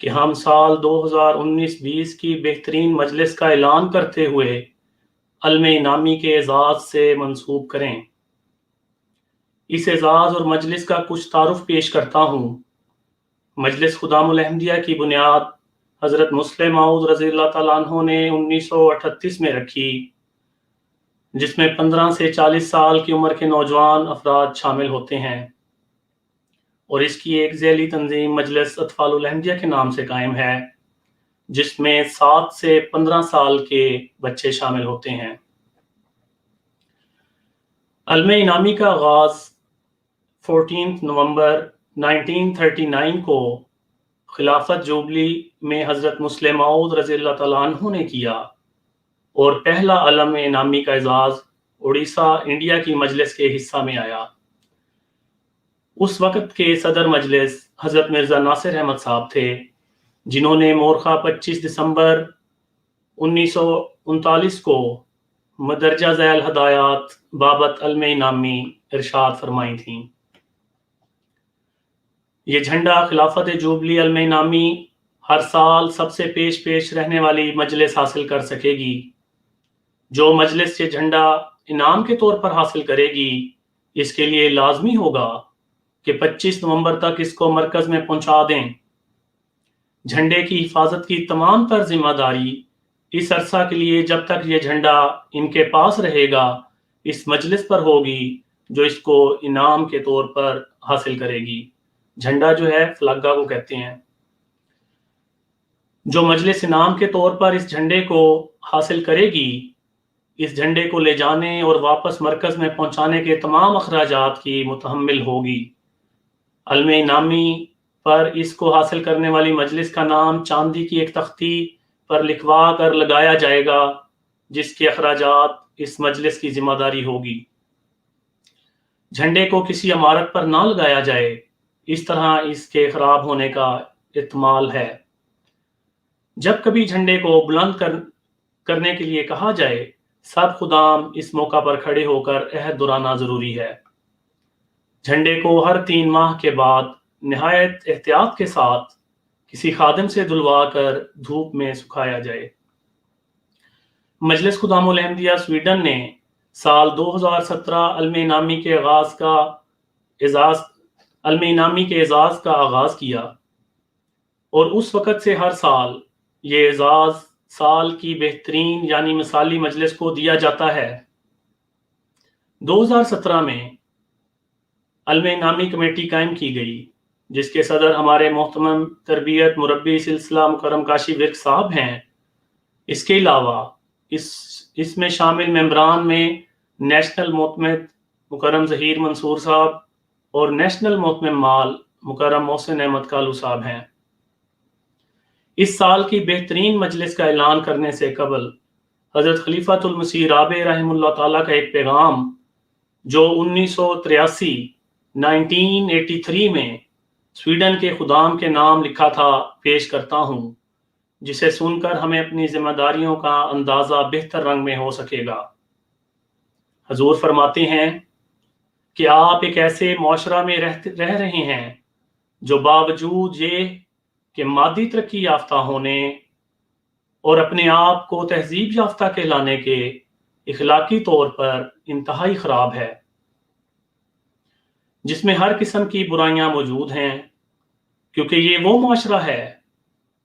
کہ ہم سال 2019-20 کی بہترین مجلس کا اعلان کرتے ہوئے علم انعامی کے اعزاز سے منسوب کریں۔ اس اعزاز اور مجلس کا کچھ تعارف پیش کرتا ہوں۔ مجلس خدام الحمدیہ کی بنیاد حضرت مسلم موعود رضی اللہ تعالیٰ عنہ نے 1938 میں رکھی، جس میں 15 سے 40 سال کی عمر کے نوجوان افراد شامل ہوتے ہیں، اور اس کی ایک ذیلی تنظیم مجلس اطفال الحمدیہ کے نام سے قائم ہے، جس میں 7 سے 15 سال کے بچے شامل ہوتے ہیں۔ علم انعامی کا آغاز 14 نومبر 1939 کو خلافت جوبلی میں حضرت مسلم موعود رضی اللہ تعالیٰ عنہ نے کیا، اور پہلا علم انعامی کا اعزاز اڑیسہ انڈیا کی مجلس کے حصہ میں آیا۔ اس وقت کے صدر مجلس حضرت مرزا ناصر احمد صاحب تھے، جنہوں نے مورخہ 25 دسمبر 1939 کو مدرجہ ذیل ہدایات بابت علم انعامی ارشاد فرمائی تھیں۔ یہ جھنڈا خلافت جوبلی علم انعامی ہر سال سب سے پیش رہنے والی مجلس حاصل کر سکے گی۔ جو مجلس یہ جھنڈا انعام کے طور پر حاصل کرے گی، اس کے لیے لازمی ہوگا کہ 25 نومبر تک اس کو مرکز میں پہنچا دیں۔ جھنڈے کی حفاظت کی تمام تر ذمہ داری اس عرصہ کے لیے جب تک یہ جھنڈا ان کے پاس رہے گا اس مجلس پر ہوگی جو اس کو انعام کے طور پر حاصل کرے گی۔ جھنڈا جو ہے فلاگا کو کہتے ہیں۔ جو مجلس انعام کے طور پر اس جھنڈے کو حاصل کرے گی، اس جھنڈے کو لے جانے اور واپس مرکز میں پہنچانے کے تمام اخراجات کی متحمل ہوگی۔ علم انعامی پر اس کو حاصل کرنے والی مجلس کا نام چاندی کی ایک تختی پر لکھوا کر لگایا جائے گا، جس کے اخراجات اس مجلس کی ذمہ داری ہوگی۔ جھنڈے کو کسی عمارت پر نہ لگایا جائے، اس طرح اس کے خراب ہونے کا احتمال ہے۔ جب کبھی جھنڈے کو بلند کرنے کے لیے کہا جائے، سب خدام اس موقع پر کھڑے ہو کر عہد دہرانا ضروری ہے۔ جھنڈے کو ہر 3 ماہ کے بعد نہایت احتیاط کے ساتھ کسی خادم سے دھلوا کر دھوپ میں سکھایا جائے۔ مجلس خدام الاحمدیہ سویڈن نے سال 2017 علم انعامی کے اعزاز کا آغاز کیا، اور اس وقت سے ہر سال یہ اعزاز سال کی بہترین یعنی مثالی مجلس کو دیا جاتا ہے۔ 2017 میں علم انعامی کمیٹی قائم کی گئی، جس کے صدر ہمارے محترم تربیت مربی سلسلہ مکرم کاشی ورک صاحب ہیں۔ اس کے علاوہ اس میں شامل ممبران میں نیشنل محتمم مکرم ظہیر منصور صاحب اور نیشنل محتمم مال مکرم محسن احمد کالو صاحب ہیں۔ اس سال کی بہترین مجلس کا اعلان کرنے سے قبل حضرت خلیفۃ المسیح رابع رحمہ اللہ تعالیٰ کا ایک پیغام جو 1983 میں سویڈن کے خدام کے نام لکھا تھا پیش کرتا ہوں، جسے سن کر ہمیں اپنی ذمہ داریوں کا اندازہ بہتر رنگ میں ہو سکے گا۔ حضور فرماتے ہیں کہ آپ ایک ایسے معاشرہ میں رہ رہے ہیں جو باوجود یہ کہ مادی ترقی یافتہ ہونے اور اپنے آپ کو تہذیب یافتہ کہلانے کے اخلاقی طور پر انتہائی خراب ہے، جس میں ہر قسم کی برائیاں موجود ہیں، کیونکہ یہ وہ معاشرہ ہے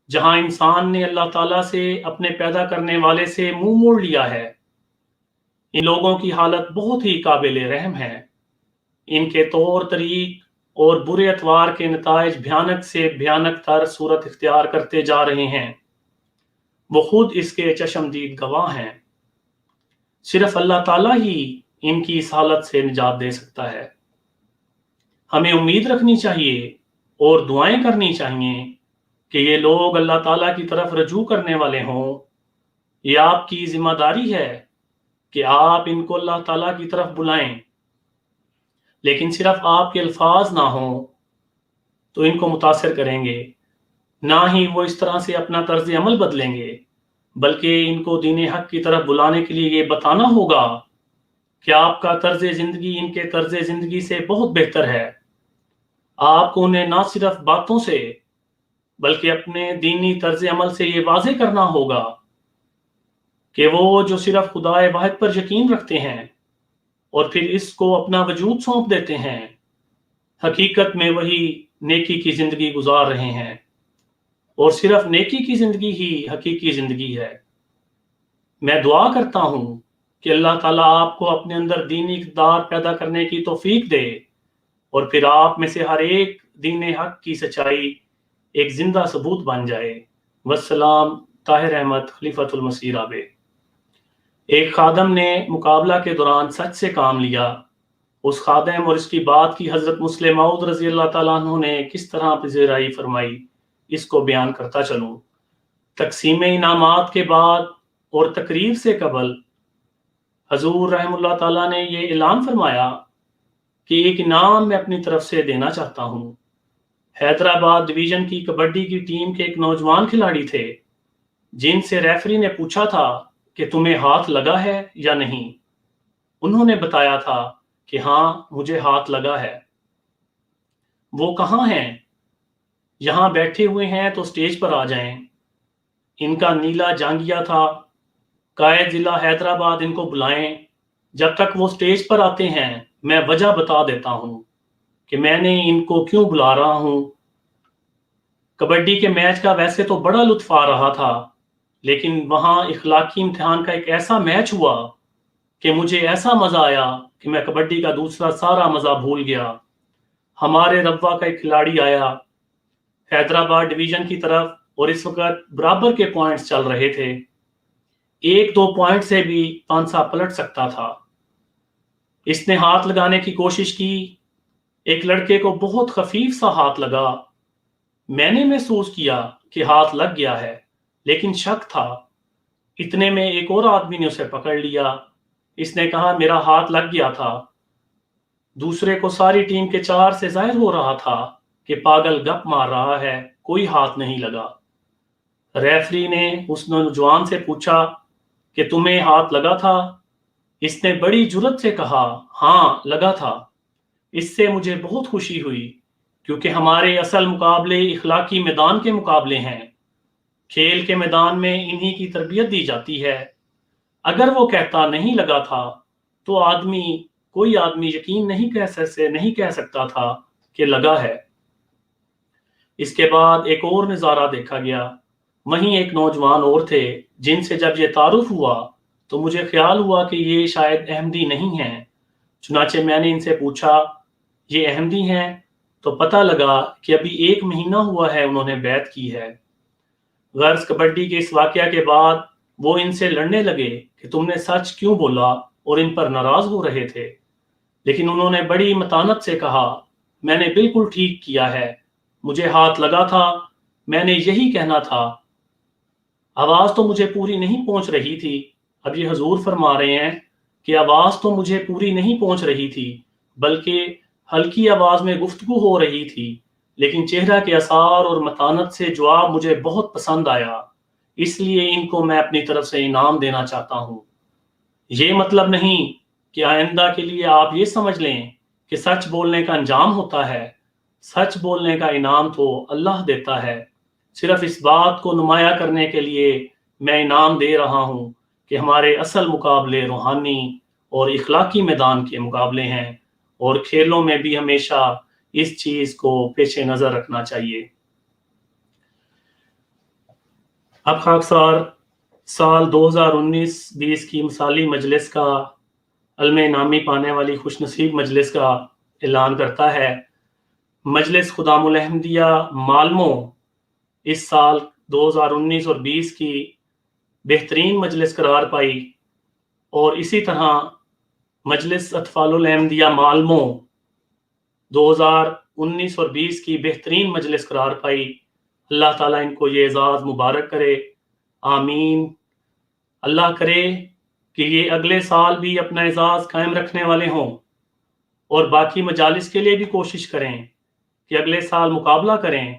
جہاں انسان نے اللہ تعالیٰ سے اپنے پیدا کرنے والے سے منہ موڑ لیا ہے۔ ان لوگوں کی حالت بہت ہی قابل رحم ہے۔ ان کے طور طریق اور برے اطوار کے نتائج بھیانک سے بھیانک تر صورت اختیار کرتے جا رہے ہیں۔ وہ خود اس کے چشمدید گواہ ہیں۔ صرف اللہ تعالیٰ ہی ان کی اس حالت سے نجات دے سکتا ہے۔ ہمیں امید رکھنی چاہیے اور دعائیں کرنی چاہیے کہ یہ لوگ اللہ تعالیٰ کی طرف رجوع کرنے والے ہوں۔ یہ آپ کی ذمہ داری ہے کہ آپ ان کو اللہ تعالیٰ کی طرف بلائیں، لیکن صرف آپ کے الفاظ نہ ہوں تو ان کو متاثر کریں گے، نہ ہی وہ اس طرح سے اپنا طرز عمل بدلیں گے، بلکہ ان کو دین حق کی طرف بلانے کے لیے یہ بتانا ہوگا کہ آپ کا طرز زندگی ان کے طرز زندگی سے بہت بہتر ہے۔ آپ کو انہیں نہ صرف باتوں سے بلکہ اپنے دینی طرز عمل سے یہ واضح کرنا ہوگا کہ وہ جو صرف خدا واحد پر یقین رکھتے ہیں اور پھر اس کو اپنا وجود سونپ دیتے ہیں، حقیقت میں وہی نیکی کی زندگی گزار رہے ہیں، اور صرف نیکی کی زندگی ہی حقیقی زندگی ہے۔ میں دعا کرتا ہوں کہ اللہ تعالیٰ آپ کو اپنے اندر دینی اقتدار پیدا کرنے کی توفیق دے، اور پھر آپ میں سے ہر ایک دین حق کی سچائی ایک زندہ ثبوت بن جائے۔ والسلام، طاہر احمد، خلیفۃ المسیح رابع۔ ایک خادم نے مقابلہ کے دوران سچ سے کام لیا۔ اس خادم اور اس کی بات کی حضرت مسلم موعود رضی اللہ تعالیٰ عنہ نے کس طرح پذیرائی فرمائی، اس کو بیان کرتا چلوں۔ تقسیم انعامات کے بعد اور تقریر سے قبل حضور رحم اللہ تعالیٰ نے یہ اعلان فرمایا کہ ایک انعام میں اپنی طرف سے دینا چاہتا ہوں۔ حیدرآباد ڈویژن کی کبڈی کی ٹیم کے ایک نوجوان کھلاڑی تھے جن سے ریفری نے پوچھا تھا کہ تمہیں ہاتھ لگا ہے یا نہیں۔ انہوں نے بتایا تھا کہ ہاں مجھے ہاتھ لگا ہے۔ وہ کہاں ہیں؟ یہاں بیٹھے ہوئے ہیں تو سٹیج پر آ جائیں۔ ان کا نیلا جانگیا تھا۔ قائد ضلع حیدرآباد ان کو بلائیں۔ جب تک وہ سٹیج پر آتے ہیں میں وجہ بتا دیتا ہوں کہ میں نے ان کو کیوں بلا رہا ہوں۔ کبڈی کے میچ کا ویسے تو بڑا لطف آ رہا تھا، لیکن وہاں اخلاقی امتحان کا ایک ایسا میچ ہوا کہ مجھے ایسا مزہ آیا کہ میں کبڈی کا دوسرا سارا مزہ بھول گیا۔ ہمارے ربوہ کا ایک کھلاڑی آیا حیدرآباد ڈویژن کی طرف، اور اس وقت برابر کے پوائنٹس چل رہے تھے۔ 1-2 پوائنٹ سے بھی پانسا پلٹ سکتا تھا۔ اس نے ہاتھ لگانے کی کوشش کی۔ ایک لڑکے کو بہت خفیف سا ہاتھ لگا۔ میں نے محسوس کیا کہ ہاتھ لگ گیا ہے، لیکن شک تھا۔ اتنے میں ایک اور آدمی نے اسے پکڑ لیا۔ اس نے کہا میرا ہاتھ لگ گیا تھا۔ دوسرے کو ساری ٹیم کے 4 سے ظاہر ہو رہا تھا کہ پاگل گپ مار رہا ہے، کوئی ہاتھ نہیں لگا۔ ریفری نے اس نوجوان سے پوچھا کہ تمہیں ہاتھ لگا تھا؟ اس نے بڑی جرت سے کہا، ہاں لگا تھا۔ اس سے مجھے بہت خوشی ہوئی، کیونکہ ہمارے اصل مقابلے اخلاقی میدان کے مقابلے ہیں۔ کھیل کے میدان میں انہی کی تربیت دی جاتی ہے۔ اگر وہ کہتا نہیں لگا تھا تو کوئی آدمی یقین نہیں کہہ سکتا تھا کہ لگا ہے۔ اس کے بعد ایک اور نظارہ دیکھا گیا۔ وہیں ایک نوجوان اور تھے جن سے جب یہ تعارف ہوا تو مجھے خیال ہوا کہ یہ شاید احمدی نہیں ہیں۔ چنانچہ میں نے ان سے پوچھا، یہ احمدی ہیں؟ تو پتہ لگا کہ ابھی 1 مہینہ ہوا ہے انہوں نے بیعت کی ہے۔ غرض کبڈی کے اس واقعہ کے بعد وہ ان سے لڑنے لگے کہ تم نے سچ کیوں بولا، اور ان پر ناراض ہو رہے تھے، لیکن انہوں نے بڑی متانت سے کہا، میں نے بالکل ٹھیک کیا ہے، مجھے ہاتھ لگا تھا، میں نے یہی کہنا تھا۔ آواز تو مجھے پوری نہیں پہنچ رہی تھی۔ اب یہ حضور فرما رہے ہیں کہ آواز تو مجھے پوری نہیں پہنچ رہی تھی، بلکہ ہلکی آواز میں گفتگو ہو رہی تھی، لیکن چہرہ کے اثار اور متانت سے جواب مجھے بہت پسند آیا، اس لیے ان کو میں اپنی طرف سے انعام دینا چاہتا ہوں۔ یہ مطلب نہیں کہ آئندہ کے لیے آپ یہ سمجھ لیں کہ سچ بولنے کا انجام ہوتا ہے۔ سچ بولنے کا انعام تو اللہ دیتا ہے۔ صرف اس بات کو نمایاں کرنے کے لیے میں انعام دے رہا ہوں کہ ہمارے اصل مقابلے روحانی اور اخلاقی میدان کے مقابلے ہیں، اور کھیلوں میں بھی ہمیشہ اس چیز کو پیش نظر رکھنا چاہیے۔ اب خاکسار سال 2019-20 کی مثالی مجلس کا علم انعامی پانے والی خوش نصیب مجلس کا اعلان کرتا ہے۔ مجلس خدام الاحمدیہ مالمو اس سال 2019 اور 20 کی بہترین مجلس قرار پائی، اور اسی طرح مجلس اطفال الاحمدیہ مالمو 2019 اور 20 کی بہترین مجلس قرار پائی۔ اللہ تعالیٰ ان کو یہ اعزاز مبارک کرے، آمین۔ اللہ کرے کہ یہ اگلے سال بھی اپنا اعزاز قائم رکھنے والے ہوں، اور باقی مجالس کے لیے بھی کوشش کریں کہ اگلے سال مقابلہ کریں۔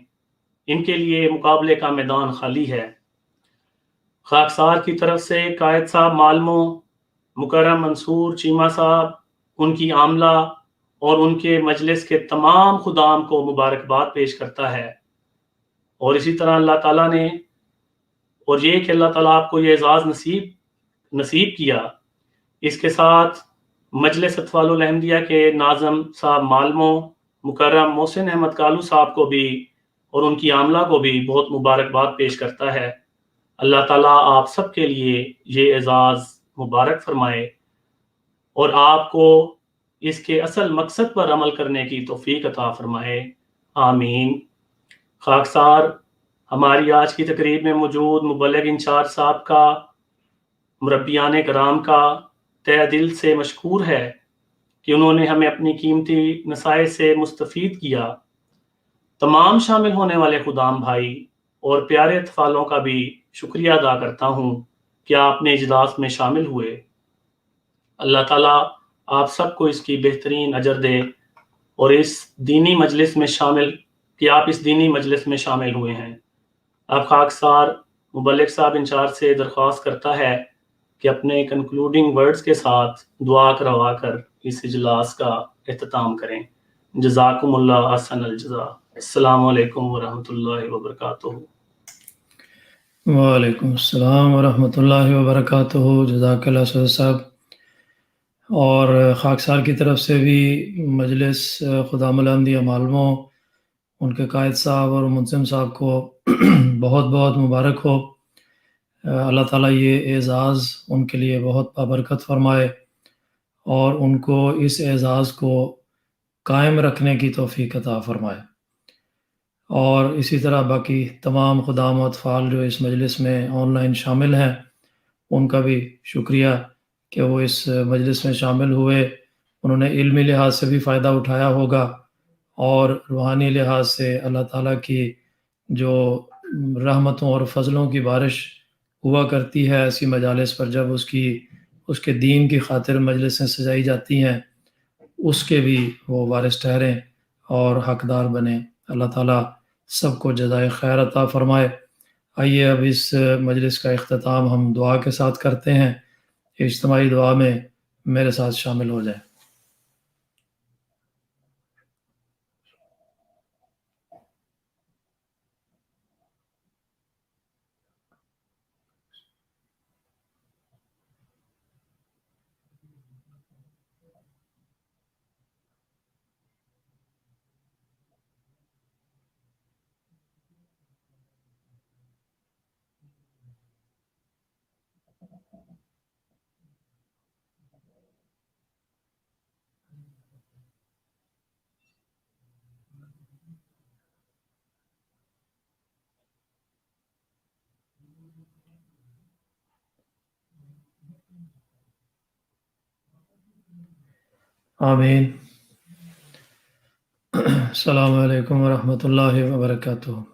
ان کے لیے مقابلے کا میدان خالی ہے۔ خاکسار کی طرف سے قائد صاحب مالمو، مکرم منصور چیمہ صاحب، ان کی عاملہ اور ان کے مجلس کے تمام خدام کو مبارکباد پیش کرتا ہے۔ اور اسی طرح اللہ تعالیٰ نے، اور یہ کہ اللہ تعالیٰ آپ کو یہ اعزاز نصیب کیا، اس کے ساتھ مجلس اطفال الاحمدیہ کے ناظم صاحب مالمو، مکرم محسن احمد کالو صاحب کو بھی اور ان کی عاملہ کو بھی بہت مبارکباد پیش کرتا ہے۔ اللہ تعالیٰ آپ سب کے لیے یہ اعزاز مبارک فرمائے، اور آپ کو اس کے اصل مقصد پر عمل کرنے کی توفیق عطا فرمائے، آمین۔ خاکسار ہماری آج کی تقریب میں موجود مبلغ انچارج صاحب کا، مربیان کرام کا تہ دل سے مشکور ہے کہ انہوں نے ہمیں اپنی قیمتی نصائح سے مستفید کیا۔ تمام شامل ہونے والے خدام بھائی اور پیارے اطفالوں کا بھی شکریہ ادا کرتا ہوں کہ آپ نے اجلاس میں شامل ہوئے۔ اللہ تعالیٰ آپ سب کو اس کی بہترین اجر دے، اور اس دینی مجلس میں شامل ہوئے ہیں۔ اب خاکسار مبلغ صاحب انچارج سے درخواست کرتا ہے کہ اپنے کنکلوڈنگ ورڈز کے ساتھ دعا کروا کر اس اجلاس کا اختتام کریں۔ جزاکم اللہ احسن الجزا۔ السلام علیکم ورحمۃ اللہ وبرکاتہ۔ وعلیکم السلام ورحمۃ اللہ وبرکاتہ۔ جزاک اللہ سید صاحب۔ اور خاکسار کی طرف سے بھی مجلس خدام الاحمدیہ مالمو، ان کے قائد صاحب اور منظم صاحب کو بہت بہت مبارک ہو۔ اللہ تعالیٰ یہ اعزاز ان کے لیے بہت بابرکت فرمائے، اور ان کو اس اعزاز کو قائم رکھنے کی توفیق عطا فرمائے۔ اور اسی طرح باقی تمام خدام و اطفال جو اس مجلس میں آن لائن شامل ہیں، ان کا بھی شکریہ کہ وہ اس مجلس میں شامل ہوئے۔ انہوں نے علمی لحاظ سے بھی فائدہ اٹھایا ہوگا، اور روحانی لحاظ سے اللہ تعالیٰ کی جو رحمتوں اور فضلوں کی بارش ہوا کرتی ہے ایسی مجالس پر، جب اس کے دین کی خاطر مجلسیں سجائی جاتی ہیں، اس کے بھی وہ وارث ٹھہریں اور حقدار بنیں۔ اللہ تعالیٰ سب کو جزائے خیر عطا فرمائے۔ آئیے اب اس مجلس کا اختتام ہم دعا کے ساتھ کرتے ہیں. اجتماعی دعا میں میرے ساتھ شامل ہو جائیں. آمین. السلام علیکم ورحمۃ اللہ وبرکاتہ.